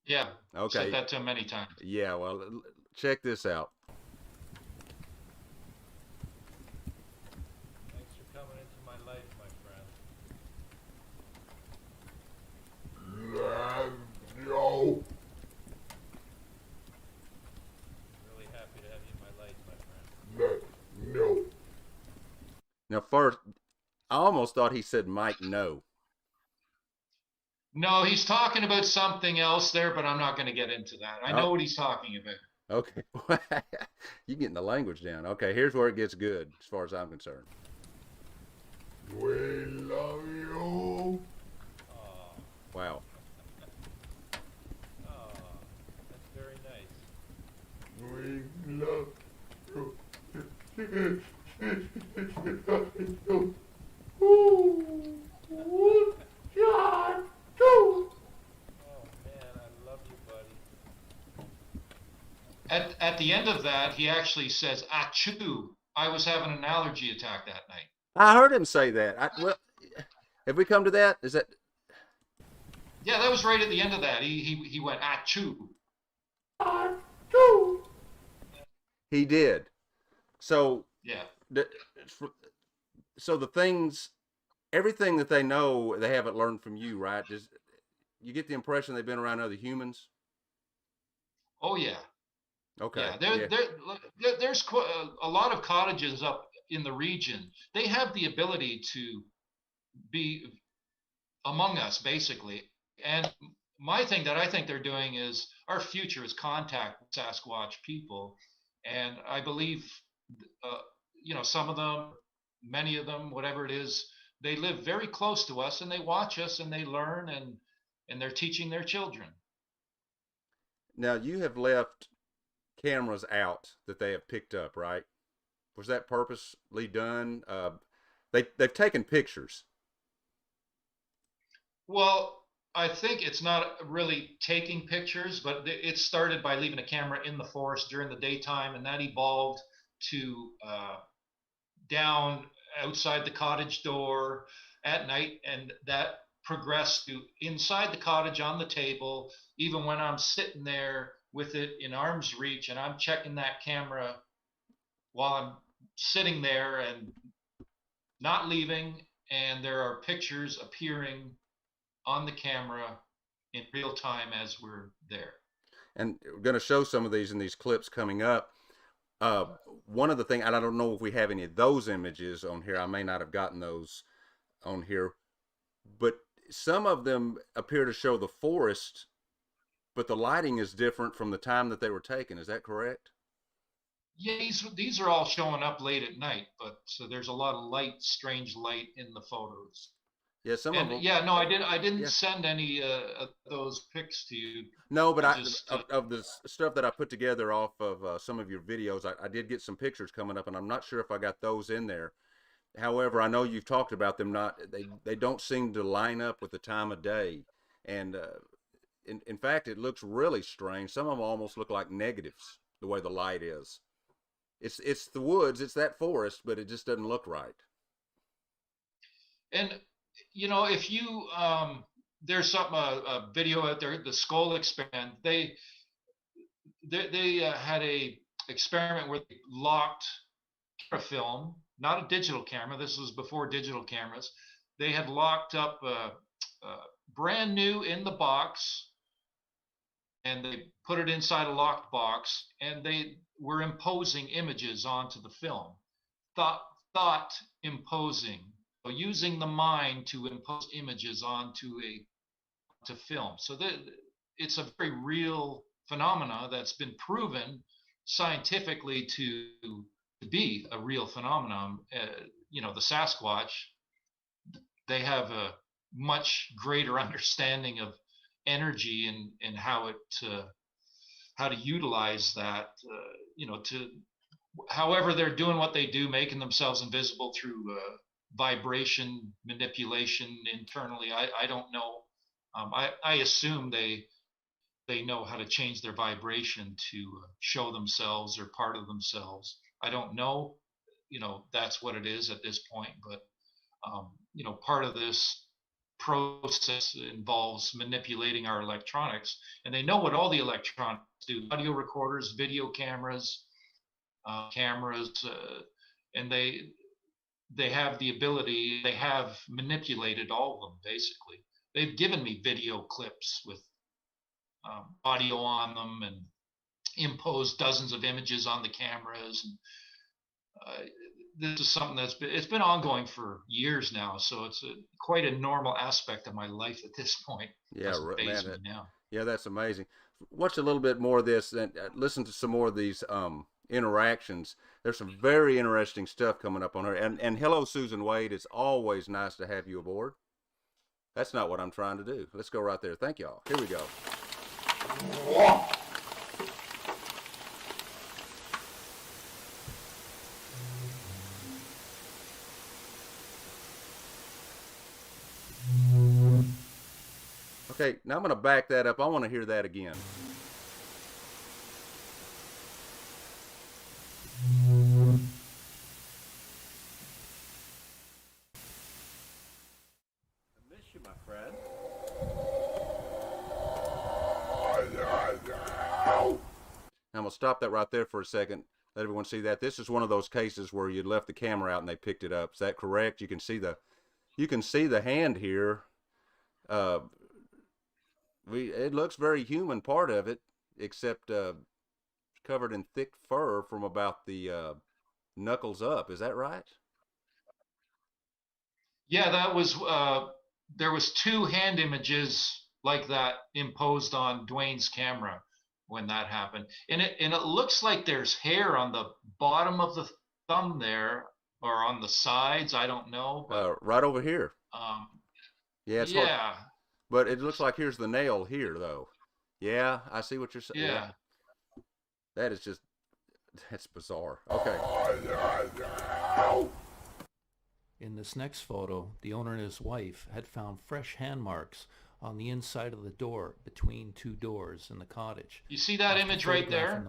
C: Yeah.
A: Okay.
C: Said that to him many times.
A: Yeah, well, check this out.
F: Thanks for coming into my life, my friend.
E: Let's go.
F: Really happy to have you in my life, my friend.
E: Let's go.
A: Now, first, I almost thought he said Mike no.
C: No, he's talking about something else there, but I'm not going to get into that. I know
A: Oh.
C: what he's talking about.
A: Okay. You getting the language down. Okay, here's where it gets good as far as I'm concerned.
E: We love you.
F: Aw,
A: Wow.
F: that's very nice.
E: We love you. Ooh, John, too.
F: Oh, man, I love you, buddy.
C: At the end of that, he actually says, achoo. I was having an allergy attack that night.
A: I heard him say that. Well, have we come to that? Is that?
C: Yeah, that was right at the end of that. He went, achoo.
E: Too.
A: He did. So,
C: Yeah.
A: so the things, everything that they know, they haven't learned from you, right? Just you get the impression they've been around other humans.
C: Oh, yeah.
A: Okay.
C: Yeah, there's a lot of cottages up in the region. They have the ability to be among us, basically. And my thing that I think they're doing is our future is contact with Sasquatch people. And I believe, some of them, many of them, whatever it is, they live very close to us and they watch us and they learn and they're teaching their children.
A: Now you have left cameras out that they have picked up, right? Was that purposely done? They've taken pictures.
C: Well, I think it's not really taking pictures, but it started by leaving a camera in the forest during the daytime, and that evolved to down outside the cottage door at night, and that progressed to inside the cottage on the table, even when I'm sitting there with it in arm's reach and I'm checking that camera while I'm sitting there and not leaving, and there are pictures appearing on the camera in real time as we're there.
A: And we're going to show some of these in these clips coming up. Uh, one of the things, and I don't know if we have any of those images on here. I may not have gotten those on here, but some of them appear to show the forest, but the lighting is different from the time that they were taken. Is that correct?
C: Yeah, these are all showing up late at night, but so there's a lot of light, strange light in the photos.
A: Yeah, some of
C: And
A: them.
C: yeah, no, I didn't
A: Yeah.
C: send any of those pics to you.
A: No, but
C: just
A: of the stuff that I put together off of some of your videos, I did get some pictures coming up, and I'm not sure if I got those in there. However, I know you've talked about them. They don't seem to line up with the time of day, and in fact, it looks really strange. Some of them almost look like negatives the way the light is. It's the woods, it's that forest, but it just doesn't look right.
C: And you know, if you there's some a video out there, the Skull Experiment. They had a experiment where they locked a film, not a digital camera. This was before digital cameras. They had locked up brand new in the box, and they put it inside a locked box, and they were imposing images onto the film. Thought imposing, so using the mind to impose images onto film. So it's a very real phenomena that's been proven scientifically to be a real phenomenon. You know, the Sasquatch, they have a much greater understanding of energy and how to utilize that. You know, to however they're doing what they do, making themselves invisible through vibration manipulation internally. I don't know. I assume they know how to change their vibration to show themselves or part of themselves. I don't know. You know, that's what it is at this point. But you know, part of this process involves manipulating our electronics, and they know what all the electronics do: audio recorders, video cameras, and they have the ability. They have manipulated all of them. Basically, they've given me video clips with audio on them and imposed dozens of images on the cameras. And this is something it's been ongoing for years now, so it's quite a normal aspect of my life at this point.
A: Yeah, man.
C: Now.
A: Yeah, that's amazing. Watch a little bit more of this and listen to some more of these interactions. There's some very interesting stuff coming up on her. And hello, Susan Wade. It's always nice to have you aboard. That's not what I'm trying to do. Let's go right there. Thank y'all. Here we go. Okay, now I'm going to back that up. I want to hear that again.
F: I miss you, my friend.
A: I'm going to stop that right there for a second. Let everyone see that. This is one of those cases where you left the camera out and they picked it up. Is that correct? You can see the hand here. It looks very human, part of it, except covered in thick fur from about the knuckles up. Is that right?
C: Yeah, that was there was 2 hand images like that imposed on Dwayne's camera when that happened, and it looks like there's hair on the bottom of the thumb there, or on the sides. I don't know. But,
A: right over here. Yeah. It's hard.
C: Yeah.
A: But it looks like here's the nail here, though. Yeah, I see what you're saying.
C: Yeah.
A: That is just, that's bizarre. Okay.
D: In this next photo, the owner and his wife had found fresh hand marks on the inside of the door between 2 doors in the cottage.
C: You see that image right there?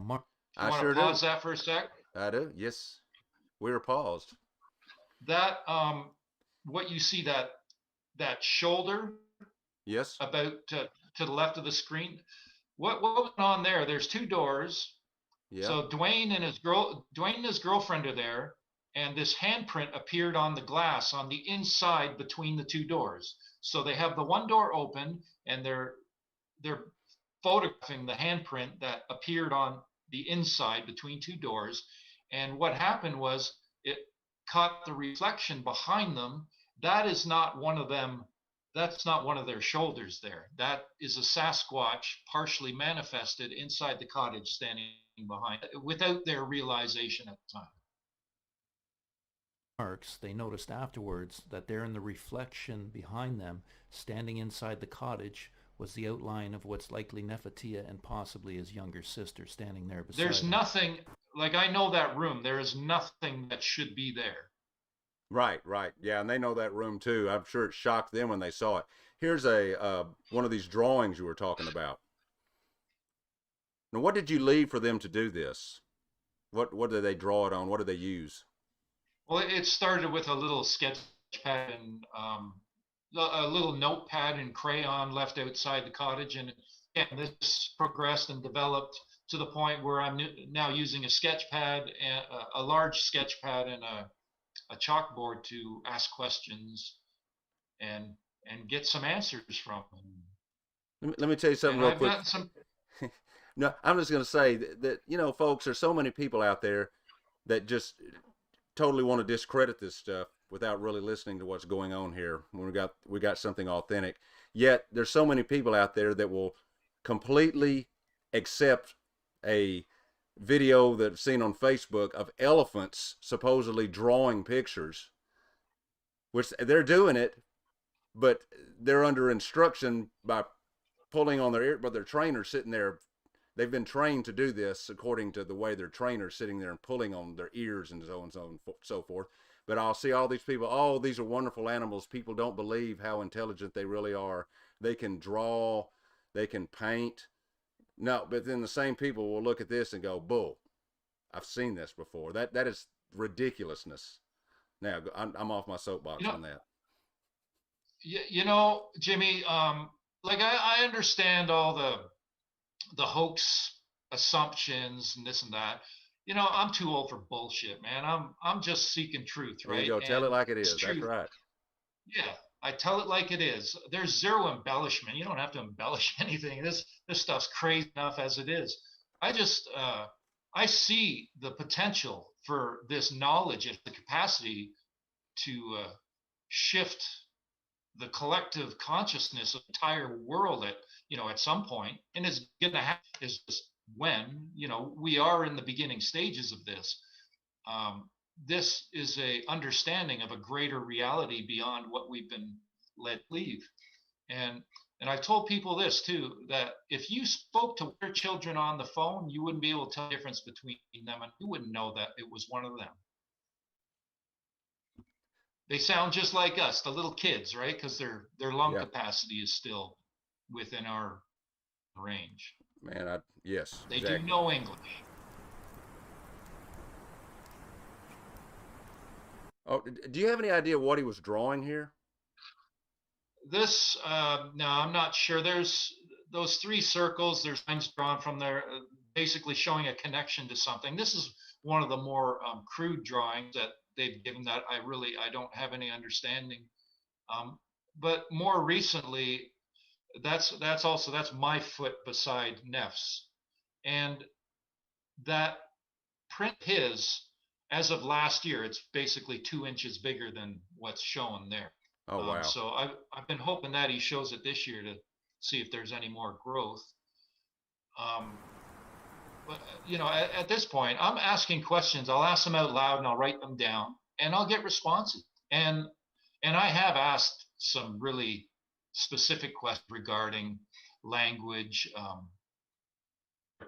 A: I
C: sure do. Pause that for a sec?
A: I do, yes. We were paused.
C: That, what you see, that shoulder,
A: yes,
C: about to the left of the screen, what went on there? There's 2 doors.
A: Yeah.
C: So Dwayne and his girlfriend are there, and this handprint appeared on the glass on the inside between the 2 doors. So they have the one door open, and they're photographing the handprint that appeared on the inside between two doors. And what happened was it caught the reflection behind them. That is not one of them. That's not one of their shoulders there. That is a Sasquatch partially manifested inside the cottage standing behind it without their realization at the time.
D: Marks, they noticed afterwards that there in the reflection behind them, standing inside the cottage, was the outline of what's likely Nefertia and possibly his younger sister standing there beside
C: There's
D: him.
C: nothing, like I know that room, there is nothing that should be there.
A: Right, right. Yeah, and they know that room too. I'm sure it shocked them when they saw it. Here's a one of these drawings you were talking about. Now, what did you leave for them to do this? What did they draw it on? What did they use?
C: Well, it started with a little sketch pad and a little notepad and crayon left outside the cottage. And this progressed and developed to the point where I'm now using a sketch pad, and a large sketch pad and a chalkboard to ask questions and get some answers from.
A: Let me tell you something
C: And
A: real
C: I've
A: quick.
C: gotten some.
A: No, I'm just going to say that, you know, folks, there's so many people out there that just totally want to discredit this stuff without really listening to what's going on here. When we got something authentic. Yet there's so many people out there that will completely accept a video that I've seen on Facebook of elephants supposedly drawing pictures, which they're doing it, but they're under instruction by pulling on their ear, but their trainer sitting there. They've been trained to do this according to the way their trainer's sitting there and pulling on their ears and so and so forth. But I'll see all these people, oh, these are wonderful animals. People don't believe how intelligent they really are. They can draw, they can paint. No, but then the same people will look at this and go, bull. I've seen this before. That is ridiculousness. Now, I'm off my soapbox on that.
C: You know, Jimmy, like I understand all the hoax assumptions and this and that. You know, I'm too old for bullshit, man. I'm just seeking truth, right?
A: There you go. Tell it like it is.
C: It's
A: That's
C: truth.
A: right.
C: Yeah, I tell it like it is. There's zero embellishment. You don't have to embellish anything. This stuff's crazy enough as it is. I just I see the potential for this knowledge and the capacity to shift the collective consciousness of the entire world at some point, and it's going to happen. Is just when we are in the beginning stages of this. This is a understanding of a greater reality beyond what we've been led to believe. And I've told people this too, that if you spoke to your children on the phone, you wouldn't be able to tell the difference between them, and you wouldn't know that it was one of them. They sound just like us, the little kids, right? Because their lung capacity is still within our range.
A: Man, yes.
C: They
A: exactly.
C: do know English.
A: Oh, do you have any idea what he was drawing here?
C: This, no, I'm not sure. There's those three circles. There's lines drawn from there, basically showing a connection to something. This is one of the more crude drawings that they've given that I don't have any understanding. But more recently, that's my foot beside Neff's, and that print his, as of last year, it's basically 2 inches bigger than what's shown there.
A: Oh wow!
C: So I've been hoping that he shows it this year to see if there's any more growth. But at this point, I'm asking questions. I'll ask them out loud and I'll write them down, and I'll get responses. And I have asked some really specific questions regarding language,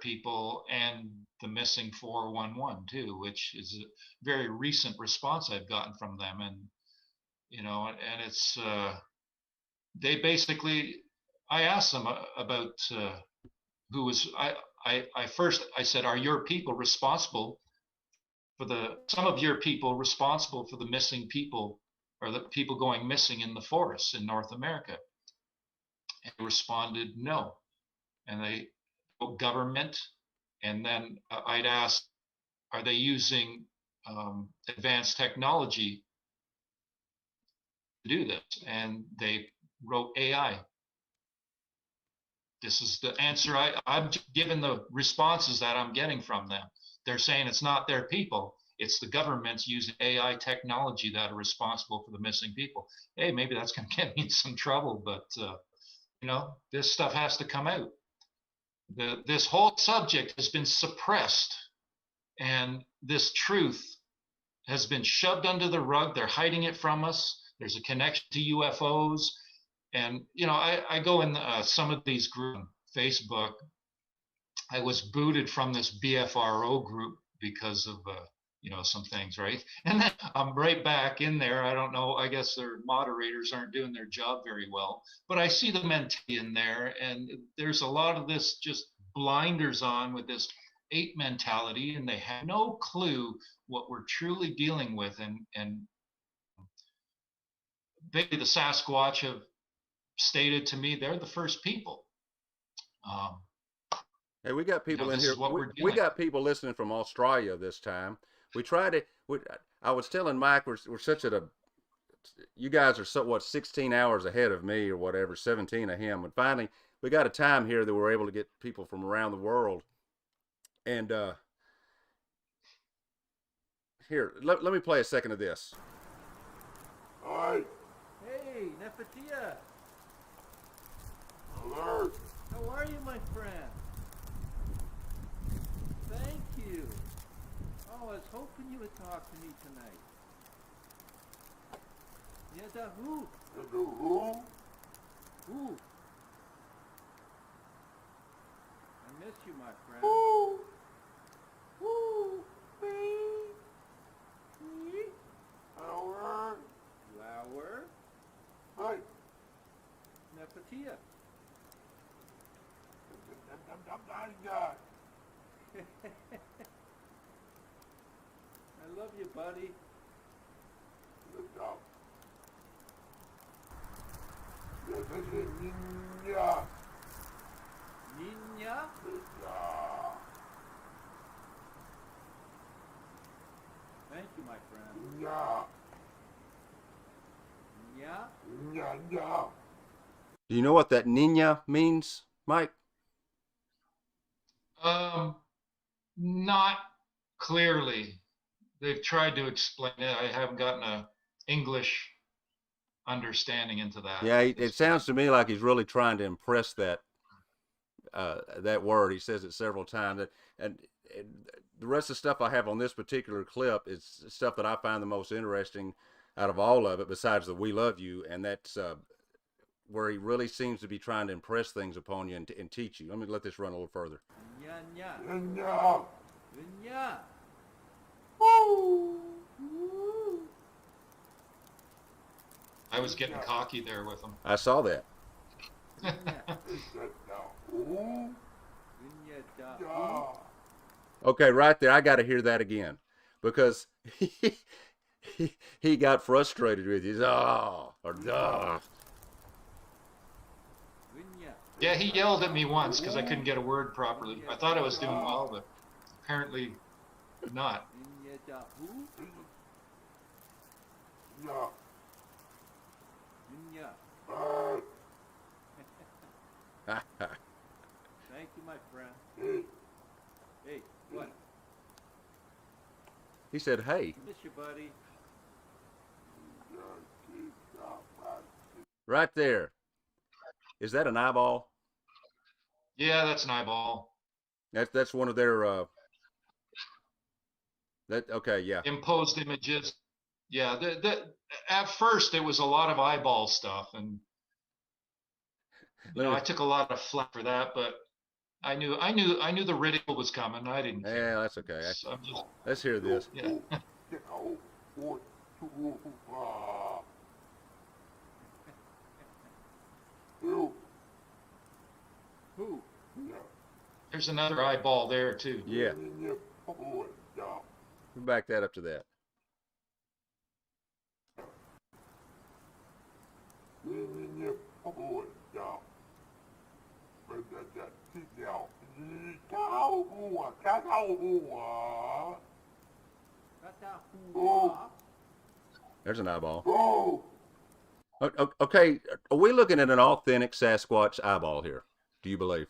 C: people, and the missing 411 too, which is a very recent response I've gotten from them. And and it's they basically, I asked them about who was I first I said, are your people responsible for some of your people responsible for the missing people, or the people going missing in the forests in North America? And they responded no. And they government, and then I'd ask, are they using advanced technology to do this? And they wrote AI. This is the answer I'm given the responses that I'm getting from them. They're saying it's not their people. It's the government's using AI technology that are responsible for the missing people. Hey, maybe that's going to get me in some trouble, but you know, this stuff has to come out. This whole subject has been suppressed, and this truth has been shoved under the rug. They're hiding it from us. There's a connection to UFOs. And, you know, I go in some of these groups on Facebook. I was booted from this BFRO group because of, you know, some things, right? And then I'm right back in there. I don't know. I guess their moderators aren't doing their job very well. But I see the mentality in there. And there's a lot of this just blinders on with this ape mentality. And they have no clue what we're truly dealing with. And they, the Sasquatch, have stated to me they're the first people.
A: Hey, we got people
C: you know,
A: in here. We got people listening from Australia this time. We tried to. I was telling Mike we're such at a. You guys are so what 16 hours ahead of me or whatever, 17 of him. And finally, we got a time here that we're able to get people from around the world. And here, let me play a second of this.
E: Hi.
D: Hey, Nefertia.
E: Alert.
D: How are you, my friend? Thank you. Oh, I was hoping you would talk to me tonight. Yeah, da who?
E: Who?
D: Who? I miss you, my friend.
E: Who?
D: Who? Me? Me?
E: Alert.
D: Flower?
E: Hi.
D: Nefertia. I love you, buddy.
E: Look up. This is Ninja.
D: Niña? Thank you, my friend.
E: Ninja.
D: Niña?
E: Ninja.
A: Do you know what that niña means, Mike?
C: Not clearly. They've tried to explain it. I haven't gotten a English understanding into that.
A: Yeah, it sounds to me like he's really trying to impress that that word. He says it several times. And the rest of the stuff I have on this particular clip is stuff that I find the most interesting out of all of it, besides the "We love you," and that's where he really seems to be trying to impress things upon you and teach you. Let me let this run a little further.
D: Niña.
E: Ninja.
D: Niña.
E: Woo.
C: I was getting cocky there with them.
A: I saw that.
E: Who?
D: Niña da.
E: Ja.
A: Okay, right there. I got to hear that again because he got frustrated with you. Oh, or duh.
D: Niña.
C: Yeah, he yelled at me once because I couldn't get a word properly. I thought I was doing well, but apparently not.
D: Niña da who?
E: Ja.
D: Niña. Thank you, my friend.
E: Hey.
D: Hey, what?
A: He said, "Hey."
D: Miss you, buddy.
A: Right there. Is that an eyeball?
C: Yeah, that's an eyeball.
A: That's one of their okay, yeah.
C: Imposed images. Yeah, at first it was a lot of eyeball stuff, and you know, I took a lot of flack for that, but I knew the ridicule was coming. I didn't care.
A: Yeah, that's okay.
C: So I'm just,
A: Let's hear this.
C: yeah.
E: Who?
D: Who?
C: There's another eyeball there too.
A: Yeah. Back that up to that. There's an eyeball.
E: Oh.
A: Okay, are we looking at an authentic Sasquatch eyeball here? do you believe?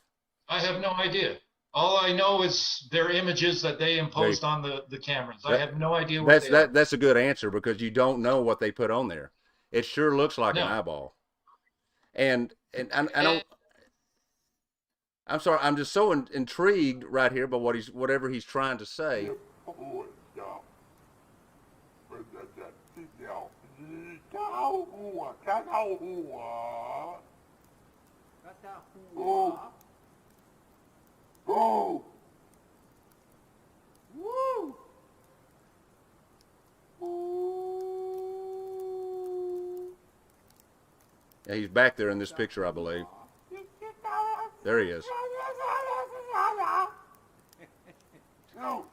C: I have no idea. All I know is their images that they imposed on the cameras. I have no idea what they are.
A: That's a good answer because you don't know what they put on there. It sure looks like an
C: No.
A: eyeball. And I don't. I'm sorry. I'm just so intrigued right here by whatever he's trying to say.
E: Oh! Woo!
A: Yeah, he's back there in this picture, I believe. There he is.
E: No.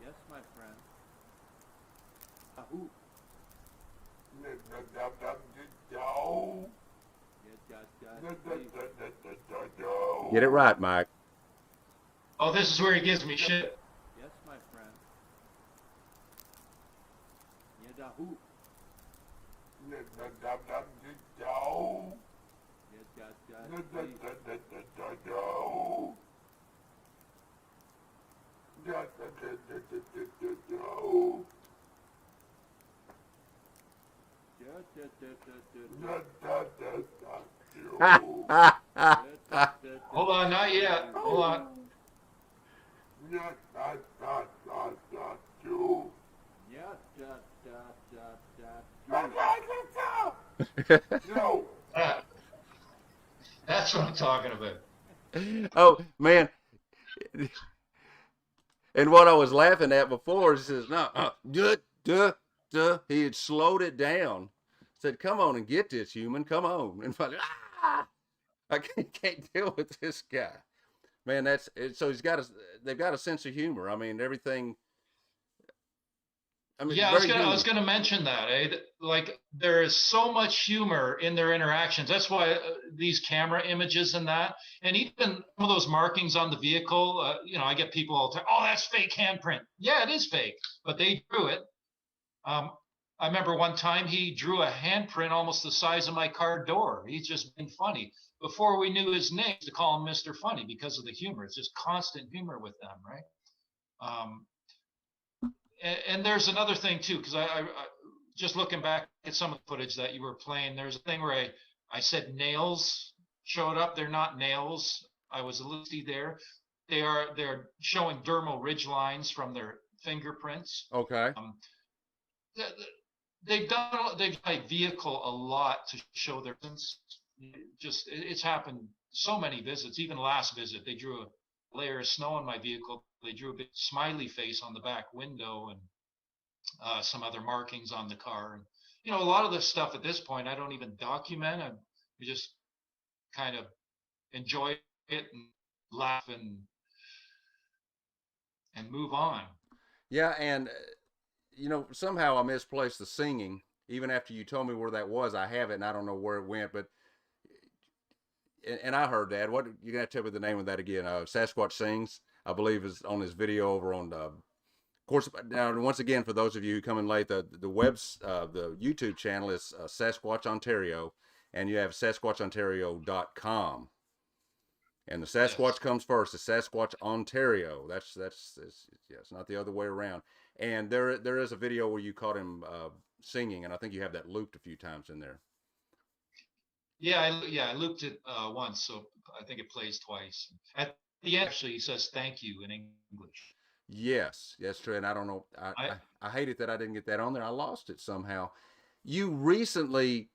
F: Yes, my friend.
A: Get it right, Mike.
C: Oh, this is where he gives me shit.
F: Yes, my friend. Yahoo.
C: Hold on, not yet. Hold on. That's what I'm talking about.
A: Oh man. And what I was laughing at before is says, no, he had slowed it down. Said, come on and get this human, come on. And finally, I can't deal with this guy. Man, so they've got a sense of humor. I mean, everything. I mean,
C: yeah, I was gonna mention that. Like there is so much humor in their interactions. That's why these camera images and that, and even some of those markings on the vehicle. I get people all the time. Oh, that's fake handprint. Yeah, it is fake, but they drew it. I remember one time he drew a handprint almost the size of my car door. He's just been funny. Before we knew his name, to call him Mr. Funny because of the humor. It's just constant humor with them, right? And there's another thing too, because I just looking back at some of the footage that you were playing, there's a thing where I said nails showed up. They're not nails. I was a little there. They're showing dermal ridge lines from their fingerprints.
A: Okay.
C: They've done a vehicle a lot to show their presence. It's happened so many visits. Even last visit, they drew a layer of snow on my vehicle. They drew a big smiley face on the back window and some other markings on the car. And a lot of this stuff at this point I don't even document. I just kind of enjoy it and laugh and move on.
A: Yeah, and somehow I misplaced the singing. Even after you told me where that was, I have it and I don't know where it went. But and I heard that. What you're gonna tell me the name of that again? Sasquatch Sings, I believe, is on his video over on of course. Now, once again, for those of you who come in late, the YouTube channel is Sasquatch Ontario, and you have SasquatchOntario.com, and the Sasquatch comes first. The Sasquatch Ontario. That's it's not the other way around. And there is a video where you caught him singing, and I think you have that looped a few times in there.
C: Yeah, I looped it once, so I think it plays twice. At the end, actually, he says "thank you" in English.
A: Yes, that's true. And I don't know. I hate it that I didn't get that on there. I lost it somehow. You recently,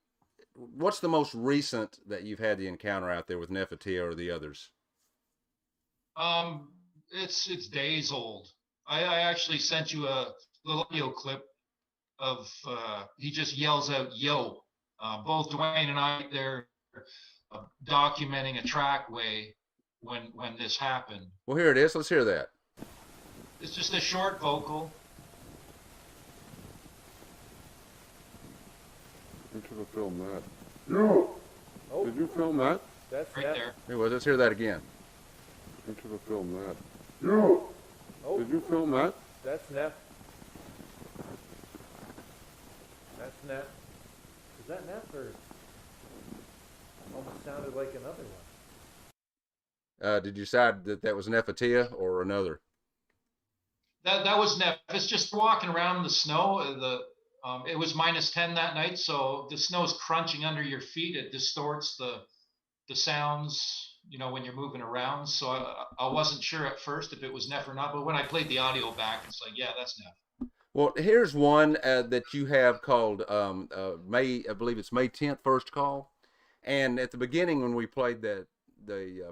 A: what's the most recent that you've had the encounter out there with Nefertia or the others?
C: It's days old. I actually sent you a little audio clip of he just yells out "yo." Both Dwayne and I there documenting a trackway when this happened.
A: Well, here it is. Let's hear that.
C: It's just a short vocal.
E: You should have filmed that. No. Oh. Did you film that?
F: That's
C: right
F: Neff.
C: there.
A: Anyway, let's hear that again.
E: You should have filmed that. You!
F: Oh,
E: Did you film that?
F: that's Neff. That's Neff. Is that Neff or almost sounded like another one?
A: Did you decide that that was Nephitia or another?
C: That was Neff. It's just walking around in the snow. It was -10 that night, so the snow's crunching under your feet. It distorts the sounds, when you're moving around. So I wasn't sure at first if it was Neff or not, but when I played the audio back, it's like, yeah, that's Neff.
A: Well, here's one that you have called May. I believe it's May 10th, first call. And at the beginning, when we played the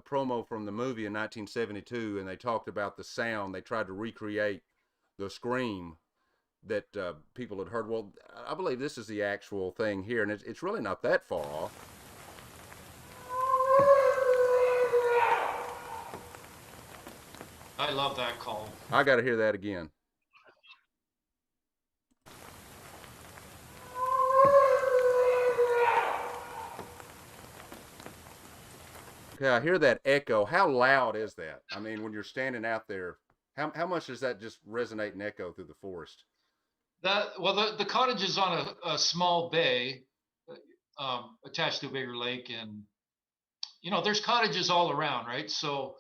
A: promo from the movie in 1972, and they talked about the sound, they tried to recreate the scream that people had heard. Well, I believe this is the actual thing here, and it's really not that far off.
C: I love that call.
A: I got to hear that again. Okay, I hear that echo. How loud is that? I mean, when you're standing out there, how much does that just resonate and echo through the forest?
C: The cottage is on a small bay attached to a bigger lake, and there's cottages all around, right? So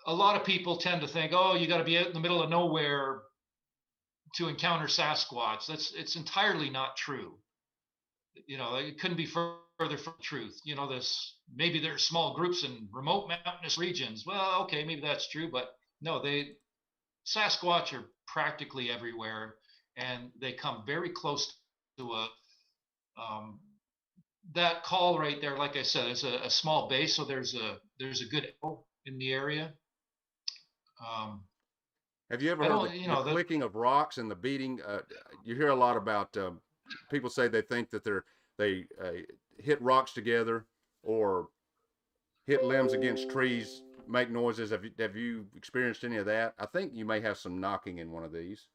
C: a lot of people tend to think, oh, you got to be out in the middle of nowhere to encounter Sasquatch. It's entirely not true. It couldn't be further from the truth. Maybe there's small groups in remote mountainous regions. Well, okay, maybe that's true, but no, Sasquatch are practically everywhere, and they come very close to that call right there. Like I said, it's a small base, so there's a good echo in the area.
A: Have you ever heard the clicking of rocks and the beating? You hear a lot about people say they think that they hit rocks together or hit limbs against trees, make noises. Have you experienced any of that? I think you may have some knocking in one of these.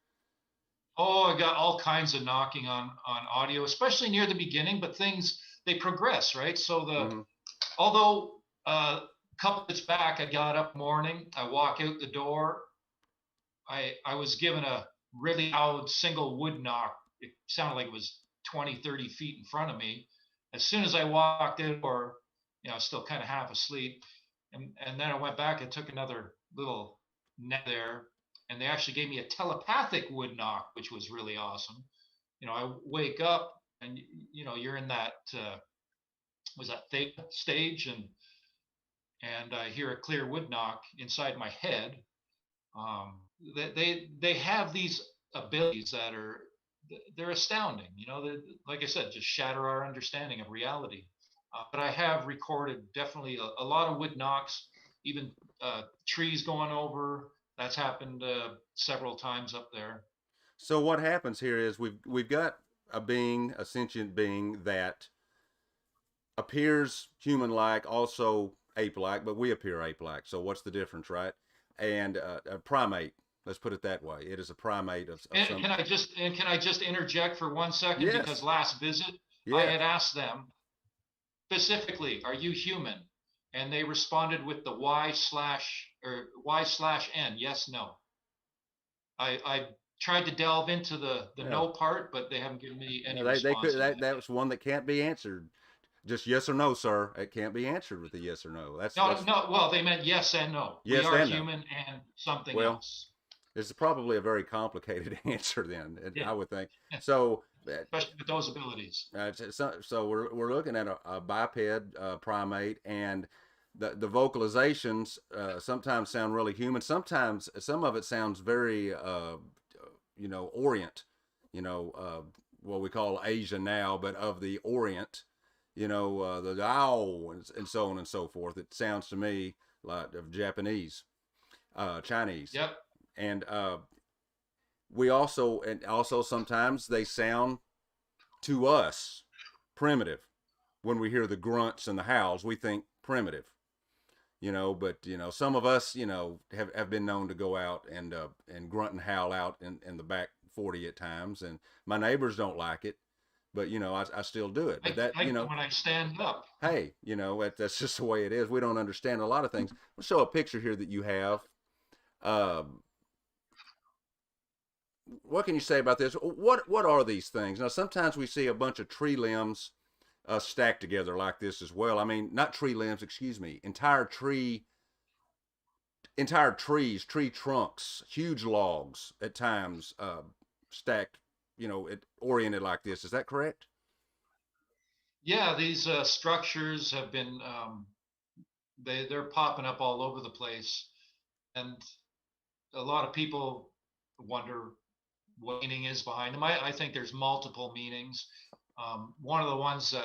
C: Oh, I got all kinds of knocking on audio, especially near the beginning, but they progress, right? So although a couple of days back, I got up morning, I walk out the door, I was given a really loud single wood knock. It sounded like it was 20, 30 feet in front of me. As soon as I walked in, or still kind of half asleep, and then I went back and took another little nap there, and they actually gave me a telepathic wood knock, which was really awesome. I wake up, and you're in that was that theta stage, and I hear a clear wood knock inside my head. They have these abilities that they're astounding. Like I said, just shatter our understanding of reality. But I have recorded definitely a lot of wood knocks, even trees going over. That's happened several times up there.
A: So what happens here is we've got a sentient being that appears human-like, also ape-like, but we appear ape-like. So what's the difference, right? And a primate. Let's put it that way. It is a primate of
C: and
A: some.
C: Can I just interject for 1 second?
A: Yes.
C: Because last visit I had asked them specifically, "Are you human?" And they responded with the Y/N, yes, no. I tried to delve into the no part, but they haven't given me any response.
A: That was one that can't be answered. Just yes or no, sir. It can't be answered with a yes or no.
C: No. Well, they meant yes and no.
A: Yes,
C: we are
A: and
C: human
A: no.
C: and something
A: Well,
C: else.
A: It's probably a very complicated answer then,
C: Yeah.
A: I would think. So,
C: especially with those abilities.
A: So we're looking at a biped primate, and the vocalizations sometimes sound really human. Sometimes some of it sounds very Orient, what we call Asia now, but of the Orient, the ow and so on and so forth. It sounds to me like of Japanese, Chinese.
C: Yep.
A: And we also sometimes they sound to us primitive. When we hear the grunts and the howls, we think primitive. But some of us have been known to go out and grunt and howl out in the back 40 at times, and my neighbors don't like it, but you know, I still do it. But that,
C: I
A: you know,
C: when I stand up.
A: hey, you know, that's just the way it is. We don't understand a lot of things. We'll show a picture here that you have. Um, what can you say about this? What are these things? Now, sometimes we see a bunch of tree limbs stacked together like this as well. I mean, not tree limbs, excuse me, entire trees, tree trunks, huge logs at times stacked, you know, oriented like this. Is that correct?
C: Yeah, these structures have been they're popping up all over the place, and a lot of people wonder what meaning is behind them. I think there's multiple meanings. One of the ones that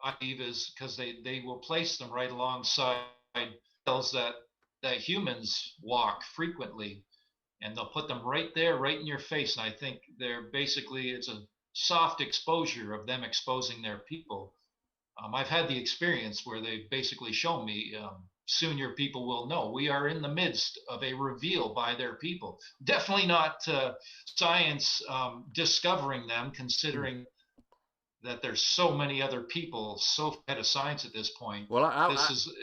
C: I believe is because they will place them right alongside hills that humans walk frequently, and they'll put them right there, right in your face. And I think they're basically it's a soft exposure of them exposing their people. I've had the experience where they basically show me soon your people will know we are in the midst of a reveal by their people. Definitely not science discovering them, considering that there's so many other people so ahead of science at this point.
A: Well,
C: This is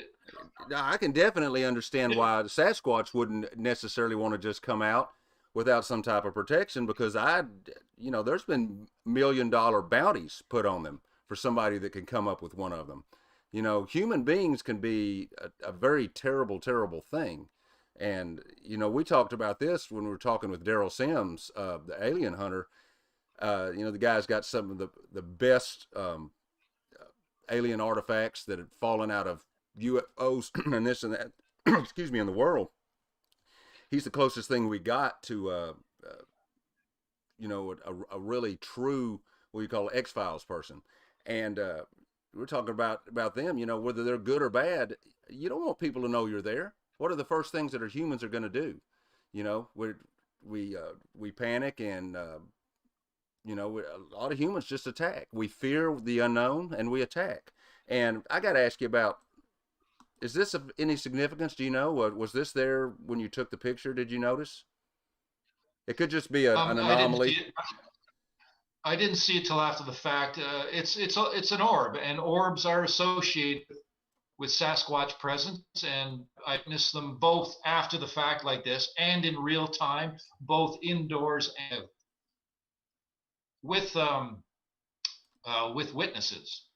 A: I can definitely understand why the Sasquatch wouldn't necessarily want to just come out without some type of protection because you know, there's been $1 million bounties put on them for somebody that can come up with one of them. You know, human beings can be a very terrible, terrible thing. And, you know, we talked about this when we were talking with Daryl Sims, the alien hunter. You know, the guy's got some of the best alien artifacts that had fallen out of UFOs and this and that, excuse me, in the world. He's the closest thing we got to, you know, a really true, what you call X-Files person. And we're talking about them, you know, whether they're good or bad. You don't want people to know you're there. What are the first things that our humans are going to do? You know, we panic and, you know, a lot of humans just attack. We fear the unknown and we attack. And I got to ask you about, is this of any significance? Do you know? Was this there when you took the picture? Did you notice? It could just be an
C: I didn't see
A: anomaly.
C: it. I didn't see it till after the fact. It's an orb, and orbs are associated with Sasquatch presence, and I witnessed them both after the fact like this and in real time, both indoors and with witnesses.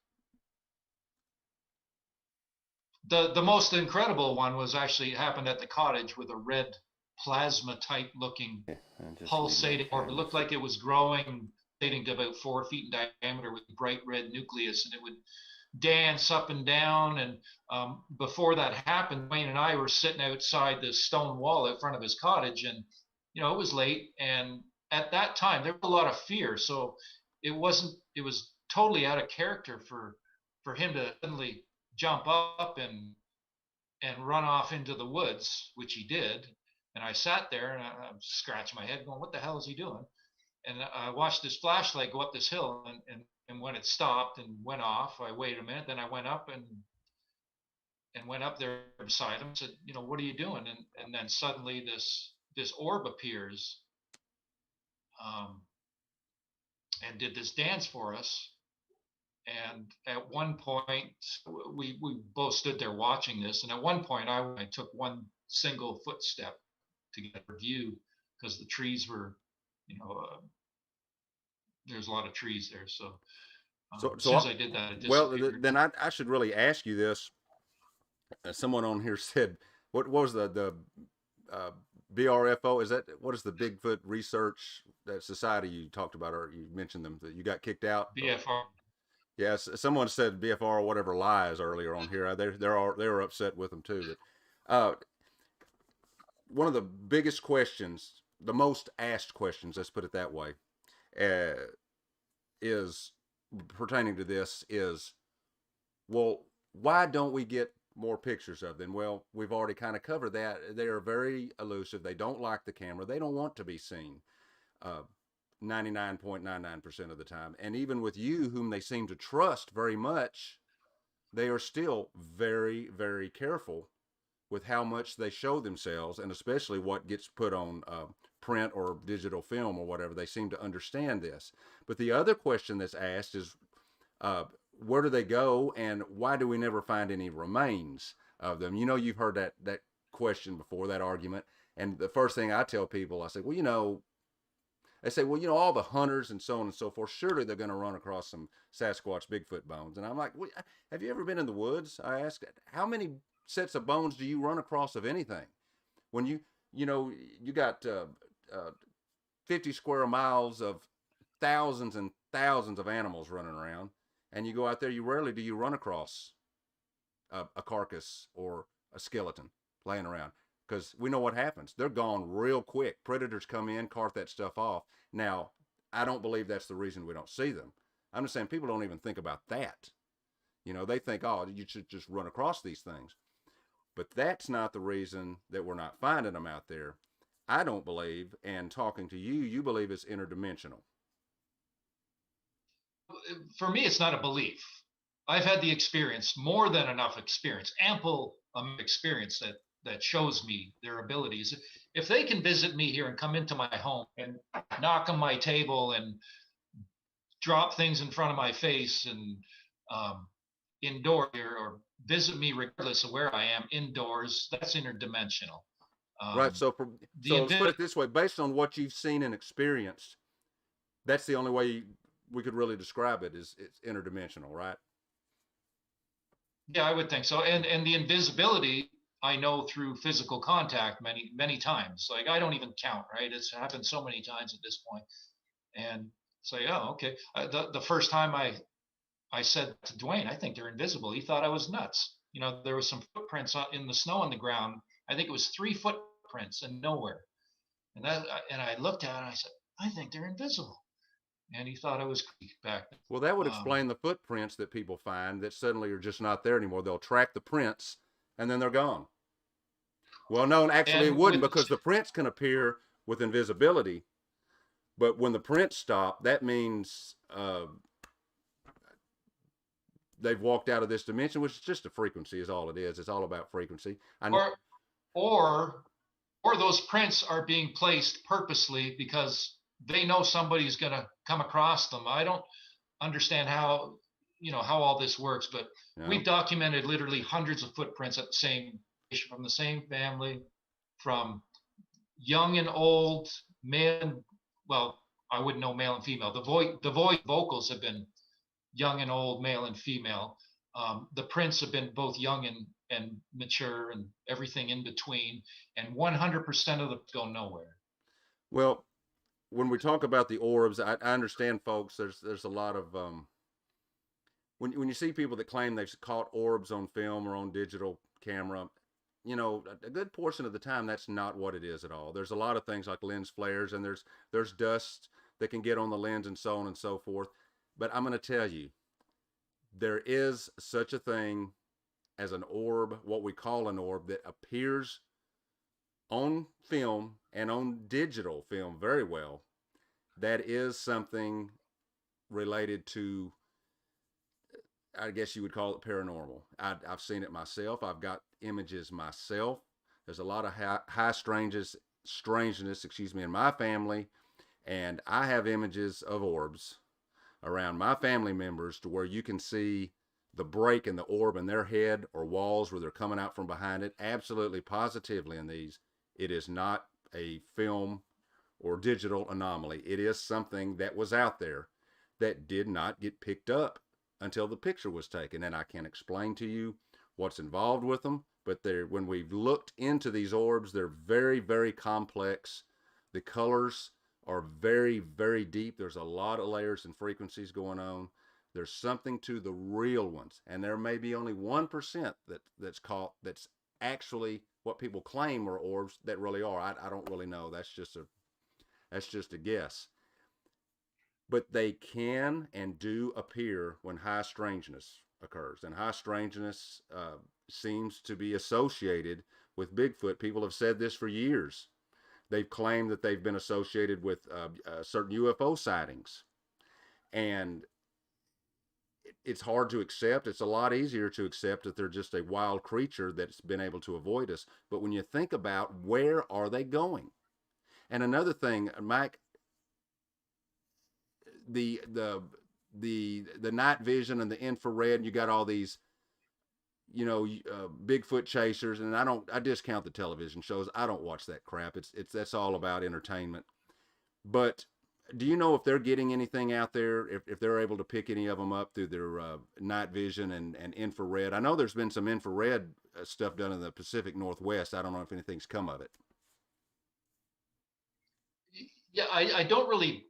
C: The most incredible one was actually happened at the cottage with a red plasma type looking pulsating orb. It looked like it was growing to about 4 feet in diameter with bright red nucleus, and it would dance up and down. And before that happened, Wayne and I were sitting outside the stone wall in front of his cottage, and you know it was late, and at that time there was a lot of fear. So it was totally out of character for him to suddenly jump up and run off into the woods, which he did. And I sat there and I'm scratching my head, going, "What the hell is he doing?" And I watched this flashlight go up this hill, and when it stopped and went off, I waited a minute. Then I went up and went up there beside him. And said, "You know, what are you doing?" And then suddenly this orb appears, um, and did this dance for us. And at one point, we both stood there watching this. And at one point, I took one single footstep to get a view because the trees were, you know, there's a lot of trees there. So as soon as I did that, it disappeared.
A: Then I should really ask you this. Someone on here said, what was the BRFO? Is that what is the Bigfoot Research that society you talked about, or you mentioned them that you got kicked out?
C: BFR.
A: Yes, someone said BFR or whatever lies earlier on here. They were upset with them too. But one of the biggest questions, the most asked questions, let's put it that way, is pertaining to this is, well, why don't we get more pictures of them? Well, we've already kind of covered that. They are very elusive. They don't like the camera. They don't want to be seen. 99.99% of the time. And even with you, whom they seem to trust very much, they are still very, very careful with how much they show themselves, and especially what gets put on print or digital film or whatever. They seem to understand this. But the other question that's asked is, where do they go, and why do we never find any remains of them? You know, you've heard that question before, that argument. And the first thing I tell people, I say, well, you know, they say, well, you know, all the hunters and so on and so forth, surely they're going to run across some Sasquatch Bigfoot bones. And I'm like, well, have you ever been in the woods? I ask, how many sets of bones do you run across of anything? When you know, you got 50 square miles of thousands and thousands of animals running around, and you go out there, you rarely do you run across a carcass or a skeleton laying around, because we know what happens. They're gone real quick. Predators come in, cart that stuff off. Now, I don't believe that's the reason we don't see them. I'm just saying people don't even think about that. You know, they think, oh, you should just run across these things. But that's not the reason that we're not finding them out there. I don't believe, and talking to you, you believe it's interdimensional.
C: For me, it's not a belief. I've had the experience, more than enough experience, ample experience that shows me their abilities. If they can visit me here and come into my home and knock on my table and drop things in front of my face and indoor or visit me regardless of where I am indoors, that's interdimensional.
A: Right. So let's put it this way: based on what you've seen and experienced, that's the only way we could really describe it, is it's interdimensional, right?
C: Yeah, I would think so. And the invisibility, I know through physical contact many times. Like, I don't even count, right? It's happened so many times at this point. And say, oh, okay. The first time I said to Dwayne, I think they're invisible, he thought I was nuts. You know, there was some footprints in the snow on the ground. I think it was 3 footprints and nowhere. And I looked at it and I said, I think they're invisible. And he thought I was back then.
A: Well, that would explain the footprints that people find that suddenly are just not there anymore. They'll track the prints and then they're gone. Well, no, actually it wouldn't, because the prints can appear with invisibility, but when the prints stop, that means they've walked out of this dimension, which is just a frequency, is all it is. It's all about frequency.
C: Or those prints are being placed purposely because they know somebody's going to come across them. I don't understand how all this works, but we've documented literally hundreds of footprints at the same, from the same family, from young and old, male. Well, I wouldn't know male and female. The voice vocals have been young and old, male and female. The prints have been both young and mature and everything in between, and 100% of them go nowhere.
A: Well, when we talk about the orbs, I understand, folks, there's a lot of when you see people that claim they've caught orbs on film or on digital camera, you know, a good portion of the time that's not what it is at all. There's a lot of things like lens flares, and there's dust that can get on the lens and so on and so forth. But I'm going to tell you, there is such a thing as an orb, what we call an orb, that appears on film and on digital film very well. That is something related to, I guess you would call it paranormal. I've seen it myself. I've got images myself. There's a lot of high strangeness, in my family, and I have images of orbs around my family members to where you can see the break in the orb in their head or walls where they're coming out from behind it. Absolutely, positively in these, it is not a film or digital anomaly. It is something that was out there that did not get picked up until the picture was taken. And I can't explain to you what's involved with them, but when we've looked into these orbs, they're very, very complex. The colors are very, very deep. There's a lot of layers and frequencies going on. There's something to the real ones, and there may be only 1% that's caught that's actually what people claim are orbs that really are. I don't really know. That's just a guess. But they can and do appear when high strangeness occurs, and high strangeness seems to be associated with Bigfoot. People have said this for years. They've claimed that they've been associated with certain UFO sightings, and it's hard to accept. It's a lot easier to accept that they're just a wild creature that's been able to avoid us. But when you think about where are they going? And another thing, Mike, the night vision and the infrared, you got all these, Bigfoot chasers, and I discount the television shows. I don't watch that crap. It's that's all about entertainment. But do you know if they're getting anything out there, if they're able to pick any of them up through their night vision and infrared? I know there's been some infrared stuff done in the Pacific Northwest. I don't know if anything's come of it.
C: Yeah, I don't really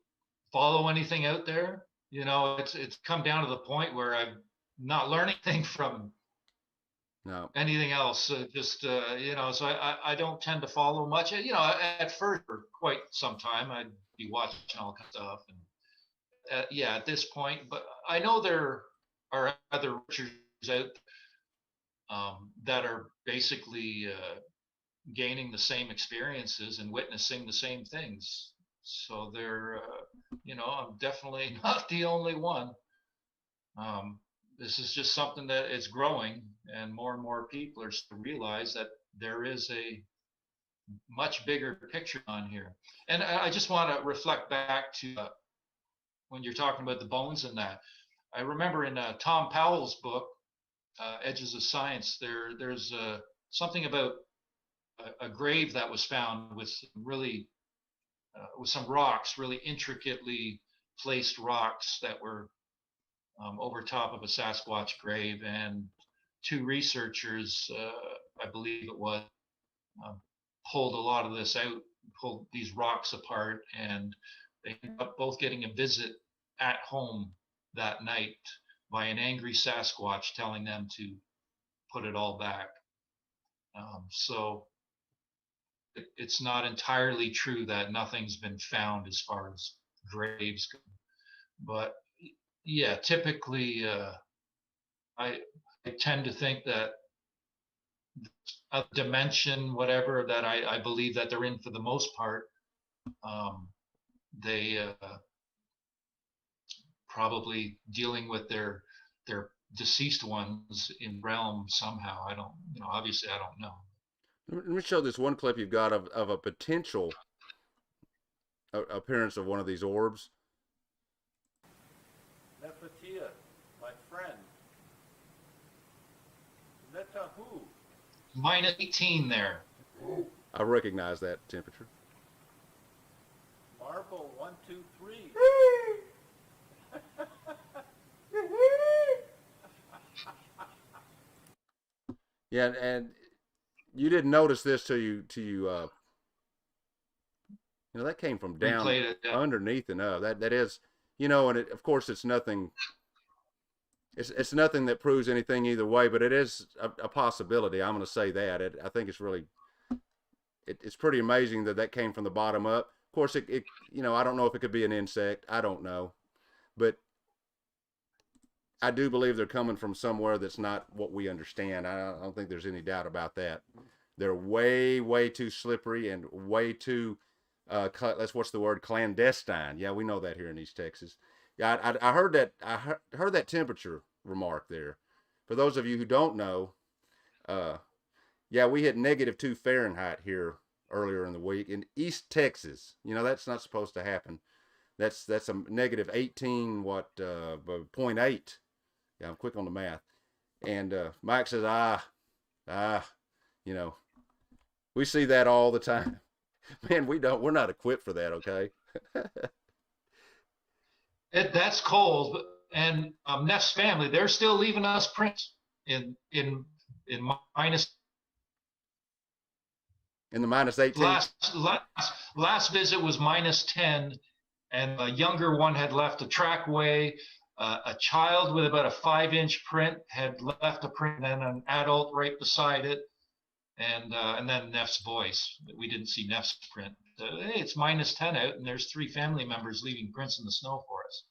C: follow anything out there. It's come down to the point where I'm not learning anything from
A: No.
C: anything else. So I don't tend to follow much. At first, for quite some time, I'd be watching all kinds of stuff, and at this point, but I know there are other researchers out that are basically gaining the same experiences and witnessing the same things. So I'm definitely not the only one. This is just something that is growing, and more people are to realize that there is a much bigger picture on here. And I just want to reflect back to when you're talking about the bones and that. I remember in Tom Powell's book, Edges of Science, there's something about a grave that was found with really with some rocks, really intricately placed rocks that were over top of a Sasquatch grave, and two researchers, I believe it was, pulled a lot of this out, pulled these rocks apart, and they ended up both getting a visit at home that night by an angry Sasquatch telling them to put it all back. So it's not entirely true that nothing's been found as far as graves go. But yeah, typically I tend to think that a dimension, whatever, that I believe that they're in for the most part, they probably dealing with their deceased ones in realm somehow. I don't, obviously I don't know.
A: Let me show this one clip you've got of a potential appearance of one of these orbs.
F: Nefertia, my friend. Netahu.
C: Minus 18 there.
A: I recognize that temperature.
F: Marble 1, 2, 3.
A: Yeah, and you didn't notice this till you that came from down underneath and up. That is, and of course it's nothing. It's nothing that proves anything either way, but it is a possibility. I'm going to say that. I think it's really, it's pretty amazing that came from the bottom up. Of course, I don't know if it could be an insect. I don't know, but I do believe they're coming from somewhere that's not what we understand. I don't think there's any doubt about that. They're way, way too slippery and way too, what's the word, clandestine. Yeah, we know that here in East Texas. Yeah, I heard that. Heard that temperature remark there. For those of you who don't know, we hit -2 Fahrenheit here earlier in the week in East Texas. That's not supposed to happen. That's a -18 0.8. Yeah, I'm quick on the math. And Mike says, we see that all the time. Man, we're not equipped for that. Okay.
C: That's cold, and Neff's family, they're still leaving us prints in minus.
A: In the -18.
C: Last visit was -10, and a younger one had left a trackway. A child with about a 5-inch print had left a print, and an adult right beside it, and then Neff's voice. We didn't see Neff's print. Hey, it's -10 out, and there's 3 family members leaving prints in the snow for us.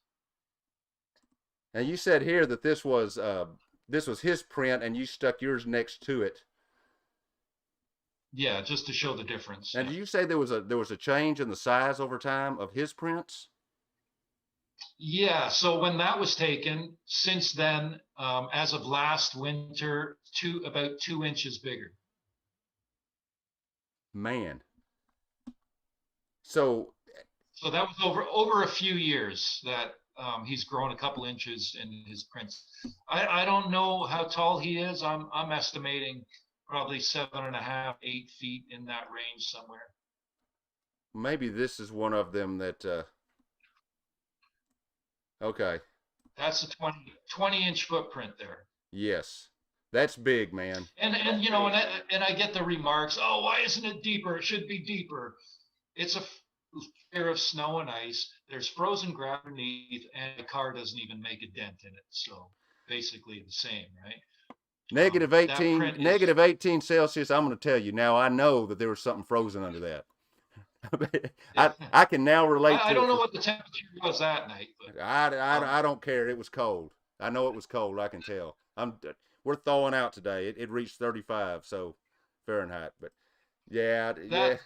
A: Now you said here that this was his print, and you stuck yours next to it.
C: Yeah, just to show the difference.
A: And did you say there was a change in the size over time of his prints?
C: Yeah, so when that was taken, since then, as of last winter, about 2 inches bigger.
A: Man. So
C: So that was over a few years that he's grown a couple inches in his prints. I don't know how tall he is. I'm estimating probably 7.5, 8 feet in that range somewhere.
A: maybe this is one of them that okay.
C: That's a 20 inch footprint there.
A: Yes. That's big, man.
C: And you know, and I get the remarks, oh, why isn't it deeper? It should be deeper. It's a layer of snow and ice. There's frozen ground underneath, and the car doesn't even make a dent in it. So basically the same, right?
A: Negative
C: That
A: 18,
C: print is.
A: negative 18 Celsius. I'm going to tell you now. I know that there was something frozen under that. I can now relate to
C: I don't
A: it.
C: know what the temperature was that night, but
A: I don't care. It was cold. I know it was cold. I can tell. We're thawing out today. It reached 35, so Fahrenheit. But yeah, yeah.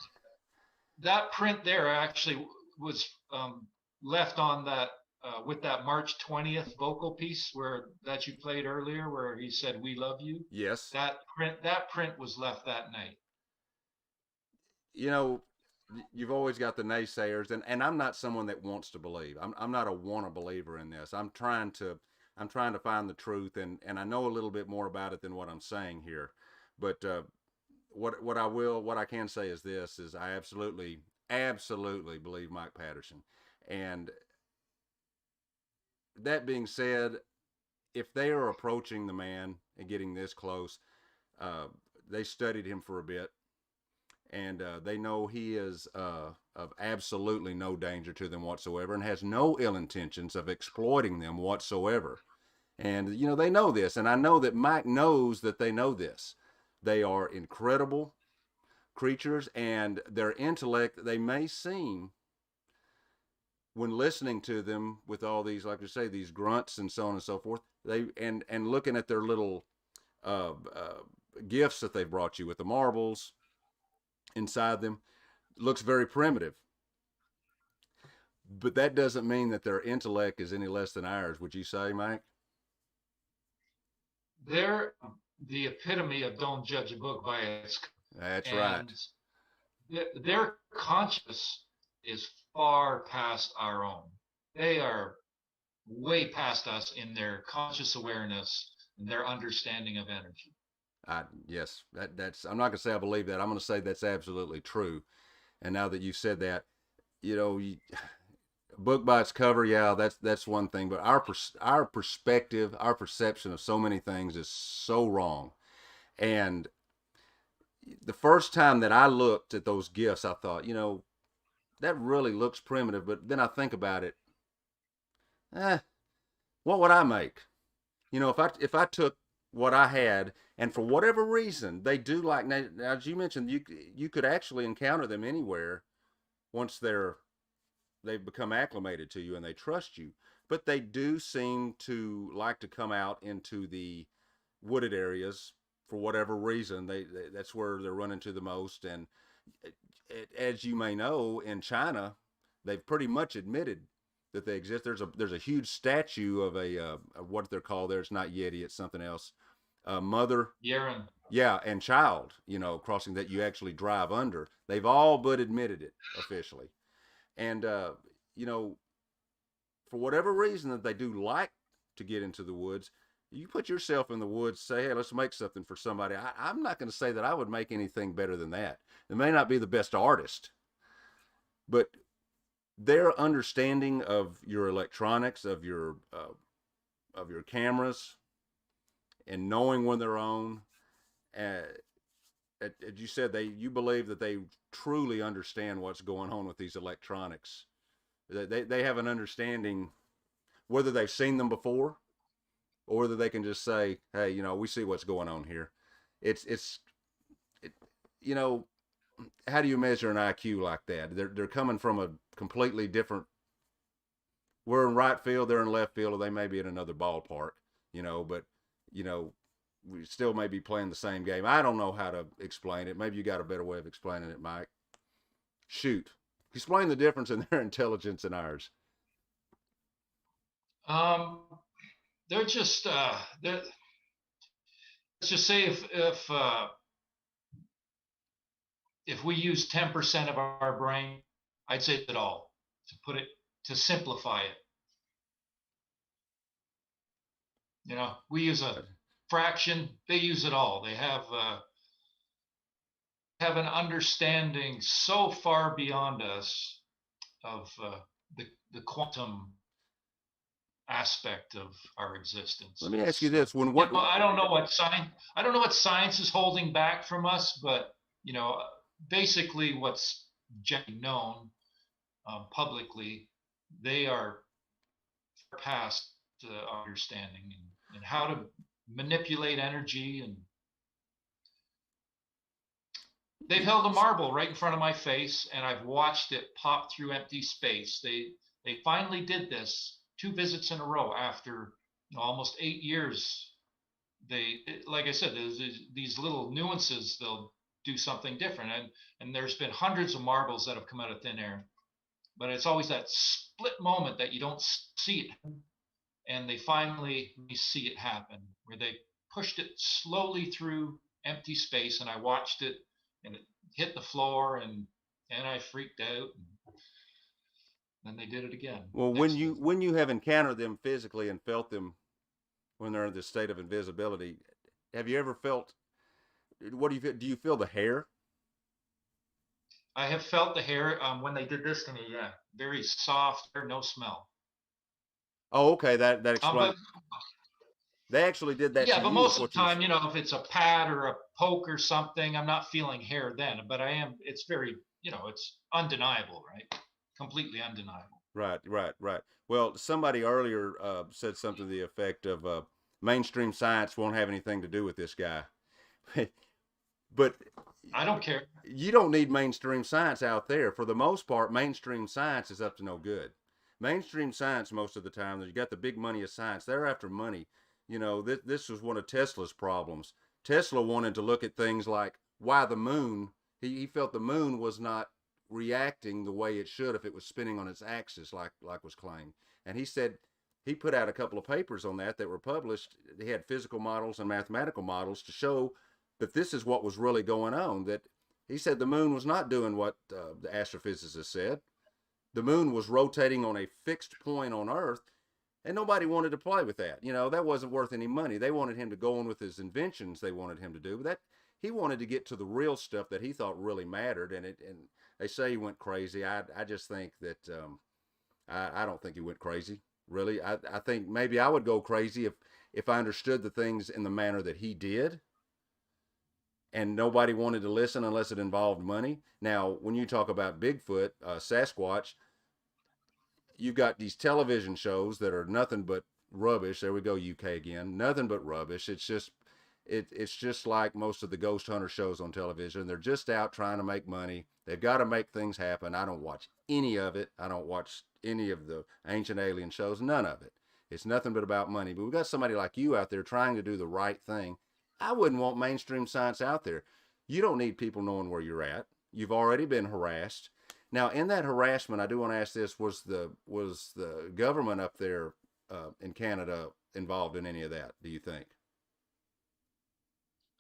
C: that print there actually was left on that with that March 20th vocal piece that you played earlier, where he said "We love you."
A: Yes.
C: That print was left that night.
A: You know, you've always got the naysayers, and I'm not someone that wants to believe. I'm not a wanna believer in this. I'm trying to find the truth, and I know a little bit more about it than what I'm saying here. But what I can say is this: is I absolutely believe Mike Paterson, and that being said, if they are approaching the man and getting this close, uh, they studied him for a bit, and they know he is of absolutely no danger to them whatsoever, and has no ill intentions of exploiting them whatsoever. And you know they know this, and I know that Mike knows that they know this. They are incredible creatures, and their intellect, they may seem, when listening to them with all these, like I say, these grunts and so on and so forth, they and looking at their little uh, uh, gifts that they've brought you with the marbles inside them, looks very primitive. But that doesn't mean that their intellect is any less than ours. Would you say, Mike?
C: They're the epitome of don't judge a book by its cover.
A: That's right.
C: And their conscious is far past our own. They are way past us in their conscious awareness and their understanding of energy.
A: Yes, that's. I'm not gonna say I believe that. I'm gonna say that's absolutely true. And now that you've said that, you know, book by its cover, yeah, that's one thing. But our perspective, our perception of so many things is so wrong. And the first time that I looked at those gifts, I thought, you know, that really looks primitive. But then I think about it, eh, what would I make? You know, if I took what I had, and for whatever reason they do, like now, as you mentioned, you could actually encounter them anywhere once they've become acclimated to you and they trust you. But they do seem to like to come out into the wooded areas for whatever reason. That's where they're running to the most. And as you may know, in China, they've pretty much admitted that they exist. There's a huge statue of of what they're called there. It's not Yeti, it's something else. Mother,
C: Yeren.
A: yeah, and child. You know, crossing that you actually drive under. They've all but admitted it officially. And you know, for whatever reason that they do like to get into the woods, you put yourself in the woods, say, hey, let's make something for somebody. I'm not going to say that I would make anything better than that. It may not be the best artist, but their understanding of your electronics, of your cameras, and knowing when they're on, uh, as you said, you believe that they truly understand what's going on with these electronics. They have an understanding, whether they've seen them before or whether they can just say, hey, you know, we see what's going on here. It's it, you know, how do you measure an IQ like that? They're coming from a completely different. We're in right field, they're in left field, or they may be in another ballpark, you know. But you know, we still may be playing the same game. I don't know how to explain it. Maybe you got a better way of explaining it, Mike. Shoot, explain the difference in their intelligence and ours.
C: Um, they're just they're, let's just say if we use 10% of our brain, I'd say it all to put it to simplify it. You know, we use a fraction; they use it all. They have an understanding so far beyond us of the quantum aspect of our existence.
A: Let me ask you this: when what?
C: I don't know what science is holding back from us, but you know, basically what's generally known publicly, they are past understanding and how to manipulate energy. And they've held a marble right in front of my face, and I've watched it pop through empty space. They finally did this 2 visits in a row after almost 8 years. They, like I said, there's these little nuances. They'll do something different, and there's been hundreds of marbles that have come out of thin air, but it's always that split moment that you don't see it, and they finally see it happen, where they pushed it slowly through empty space, and I watched it, and it hit the floor, and I freaked out. And then they did it again.
A: Well, when you have encountered them physically and felt them when they're in this state of invisibility, have you ever felt? What do you feel? Do you feel the hair?
C: I have felt the hair when they did this to me. Yeah, very soft, no smell.
A: Oh, okay. That explains.
C: But
A: They actually did that to
C: yeah, but
A: you. Is
C: most of
A: what
C: the
A: you're?
C: time, if it's a pat or a poke or something, I'm not feeling hair then. But I am. It's very, it's undeniable, right? Completely undeniable.
A: Right, right, right. Well, somebody earlier said something to the effect of mainstream science won't have anything to do with this guy. But
C: I don't care.
A: you don't need mainstream science out there. For the most part, mainstream science is up to no good. Mainstream science, most of the time, you got the big money of science. They're after money. This was one of Tesla's problems. Tesla wanted to look at things like why the moon. He felt the moon was not reacting the way it should if it was spinning on its axis, like was claimed. And he said he put out a couple of papers on that were published. He had physical models and mathematical models to show that this is what was really going on. That he said the moon was not doing what the astrophysicists said. The moon was rotating on a fixed point on Earth, and nobody wanted to play with that. That wasn't worth any money. They wanted him to go on with his inventions. They wanted him to do, but that he wanted to get to the real stuff that he thought really mattered. And they say he went crazy. I just think that I don't think he went crazy. Really, I think maybe I would go crazy if I understood the things in the manner that he did, and nobody wanted to listen unless it involved money. Now, when you talk about Bigfoot, Sasquatch, you've got these television shows that are nothing but rubbish. There we go, UK again. Nothing but rubbish. It's just like most of the ghost hunter shows on television. They're just out trying to make money. They've got to make things happen. I don't watch any of it. I don't watch any of the ancient alien shows. None of it. It's nothing but about money. But we've got somebody like you out there trying to do the right thing. I wouldn't want mainstream science out there. You don't need people knowing where you're at. You've already been harassed. Now, in that harassment, I do want to ask this: was the government up there in Canada involved in any of that? Do you think?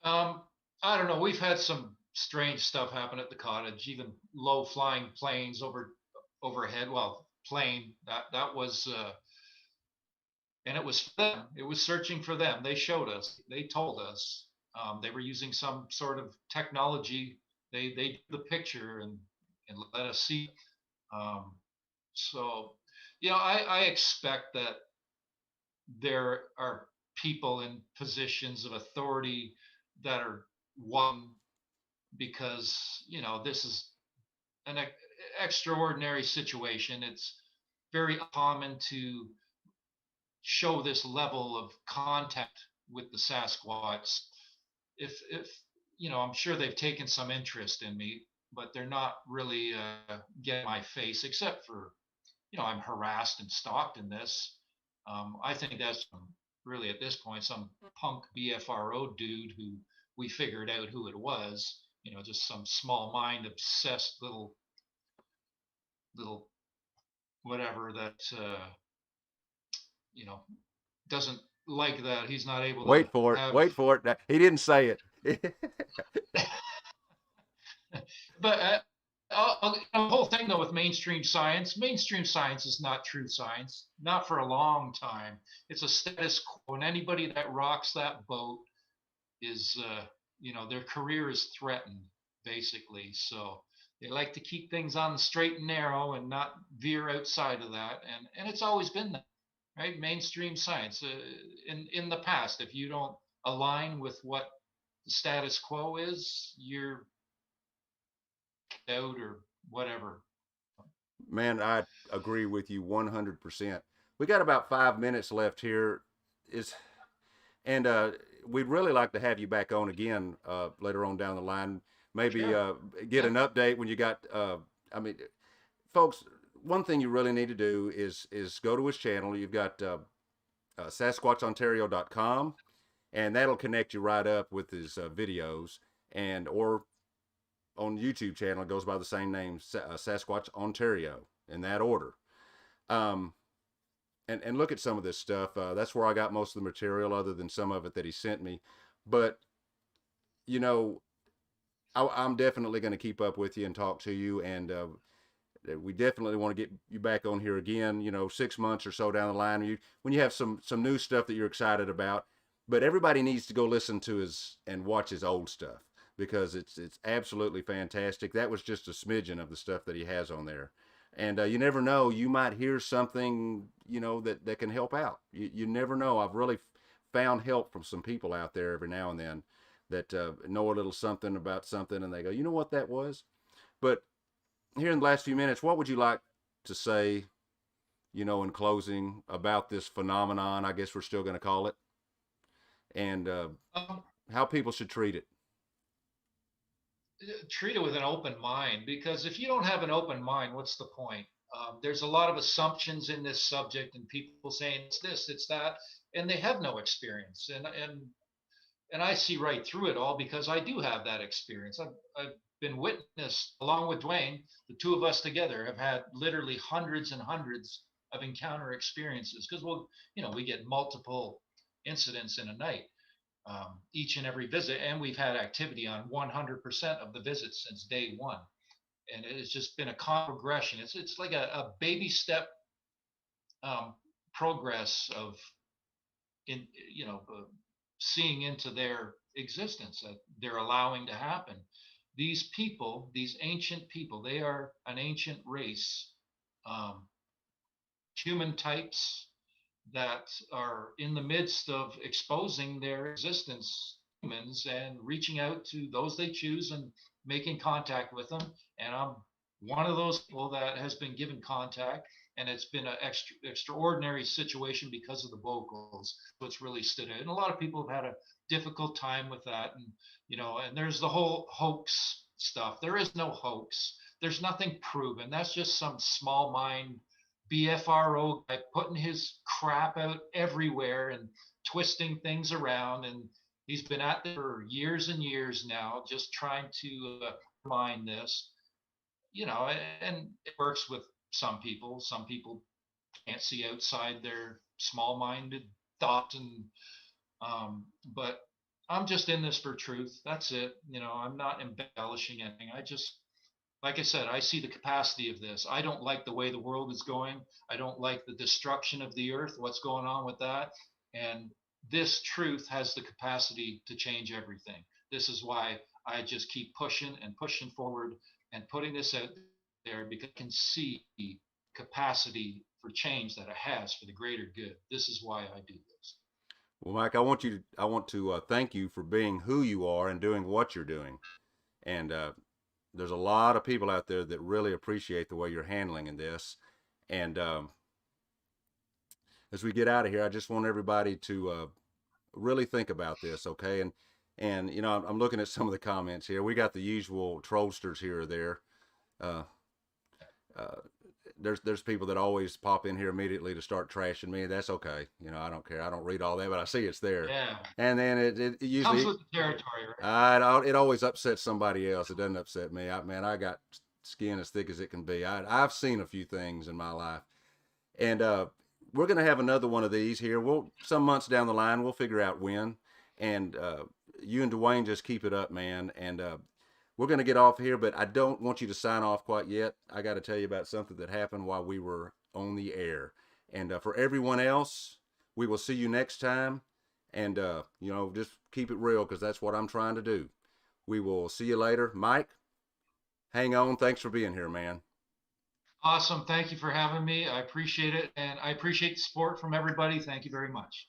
C: I don't know. We've had some strange stuff happen at the cottage, even low flying planes overhead. Well, plane that was, and it was them. It was searching for them. They showed us. They told us they were using some sort of technology. They did the picture and let us see. Um, so, I expect that there are people in positions of authority that are one, because this is an extraordinary situation. It's very common to show this level of contact with the Sasquatch. If I'm sure they've taken some interest in me, but they're not really getting my face, except for I'm harassed and stalked in this. I think that's really at this point some punk BFRO dude who we figured out who it was. Just some small mind obsessed little whatever that you know, doesn't like that. He's not able to
A: Wait for it.
C: have.
A: Wait for it. He didn't say it.
C: But the whole thing though with mainstream science is not true science, not for a long time. It's a status quo, and anybody that rocks that boat is, their career is threatened basically. So they like to keep things on the straight and narrow and not veer outside of that. And it's always been that, right? Mainstream science in the past, if you don't align with what the status quo is, you're out or whatever.
A: Man, I agree with you 100%. We got about 5 minutes left here. Is and we'd really like to have you back on again later on down the line. Maybe
C: Sure.
A: get
C: Yeah.
A: an update when you got. I mean, folks, one thing you really need to do is go to his channel. You've got SasquatchOntario.com, and that'll connect you right up with his videos, and or on YouTube channel it goes by the same name, Sasquatch Ontario, in that order. Um, and look at some of this stuff. That's where I got most of the material, other than some of it that he sent me. But you know, I'm definitely going to keep up with you and talk to you, and we definitely want to get you back on here again. 6 months or so down the line, when you have some new stuff that you're excited about. But everybody needs to go listen to his and watch his old stuff, because it's absolutely fantastic. That was just a smidgen of the stuff that he has on there. And you never know, you might hear something that can help out. You never know. I've really found help from some people out there every now and then that know a little something about something, and they go, you know what that was. But here in the last few minutes, what would you like to say, in closing, about this phenomenon, I guess we're still going to call it, and
C: Um,
A: how people should treat it?
C: Treat it with an open mind, because if you don't have an open mind, what's the point? There's a lot of assumptions in this subject, and people saying it's this, it's that, and they have no experience. And I see right through it all, because I do have that experience. I've been witness, along with Dwayne, the two of us together have had literally hundreds and hundreds of encounter experiences, because we get multiple incidents in a night, each and every visit, and we've had activity on 100% of the visits since day one. And it's just been a progression. It's like a baby step, progress of in seeing into their existence that they're allowing to happen. These people, these ancient people, they are an ancient race, um, human types that are in the midst of exposing their existence to humans and reaching out to those they choose and making contact with them. And I'm one of those people that has been given contact, and it's been an extraordinary situation because of the vocals. What's really stood out, and a lot of people have had a difficult time with that. And there's the whole hoax stuff. There is no hoax. There's nothing proven. That's just some small mind BFRO guy putting his crap out everywhere and twisting things around. And he's been at it for years and years now, just trying to mine this, and it works with some people. Some people can't see outside their small-minded thoughts, but I'm just in this for truth. That's it. I'm not embellishing anything. Like I said, I see the capacity of this. I don't like the way the world is going. I don't like the destruction of the earth, what's going on with that. And this truth has the capacity to change everything. This is why I just keep pushing and pushing forward and putting this out there, because I can see capacity for change that it has for the greater good. This is why I do this.
A: Well, Mike, I want to thank you for being who you are and doing what you're doing. And there's a lot of people out there that really appreciate the way you're handling in this. And as we get out of here, I just want everybody to really think about this, okay? And I'm looking at some of the comments here. We got the usual trollsters here or there. Uh, uh, there's people that always pop in here immediately to start trashing me. That's okay. I don't care. I don't read all that, but I see it's there.
C: Yeah.
A: And then it usually
C: comes with the territory, right?
A: it always upsets somebody else. It doesn't upset me. I got skin as thick as it can be. I've seen a few things in my life, and we're going to have another one of these here. We'll some months down the line, we'll figure out when. And you and Dwayne just keep it up, man. And we're going to get off here, but I don't want you to sign off quite yet. I got to tell you about something that happened while we were on the air. And for everyone else, we will see you next time. And, you know, just keep it real because that's what I'm trying to do. We will see you later. Mike, hang on. Thanks for being here, man.
C: Awesome. Thank you for having me. I appreciate it. And I appreciate the support from everybody. Thank you very much.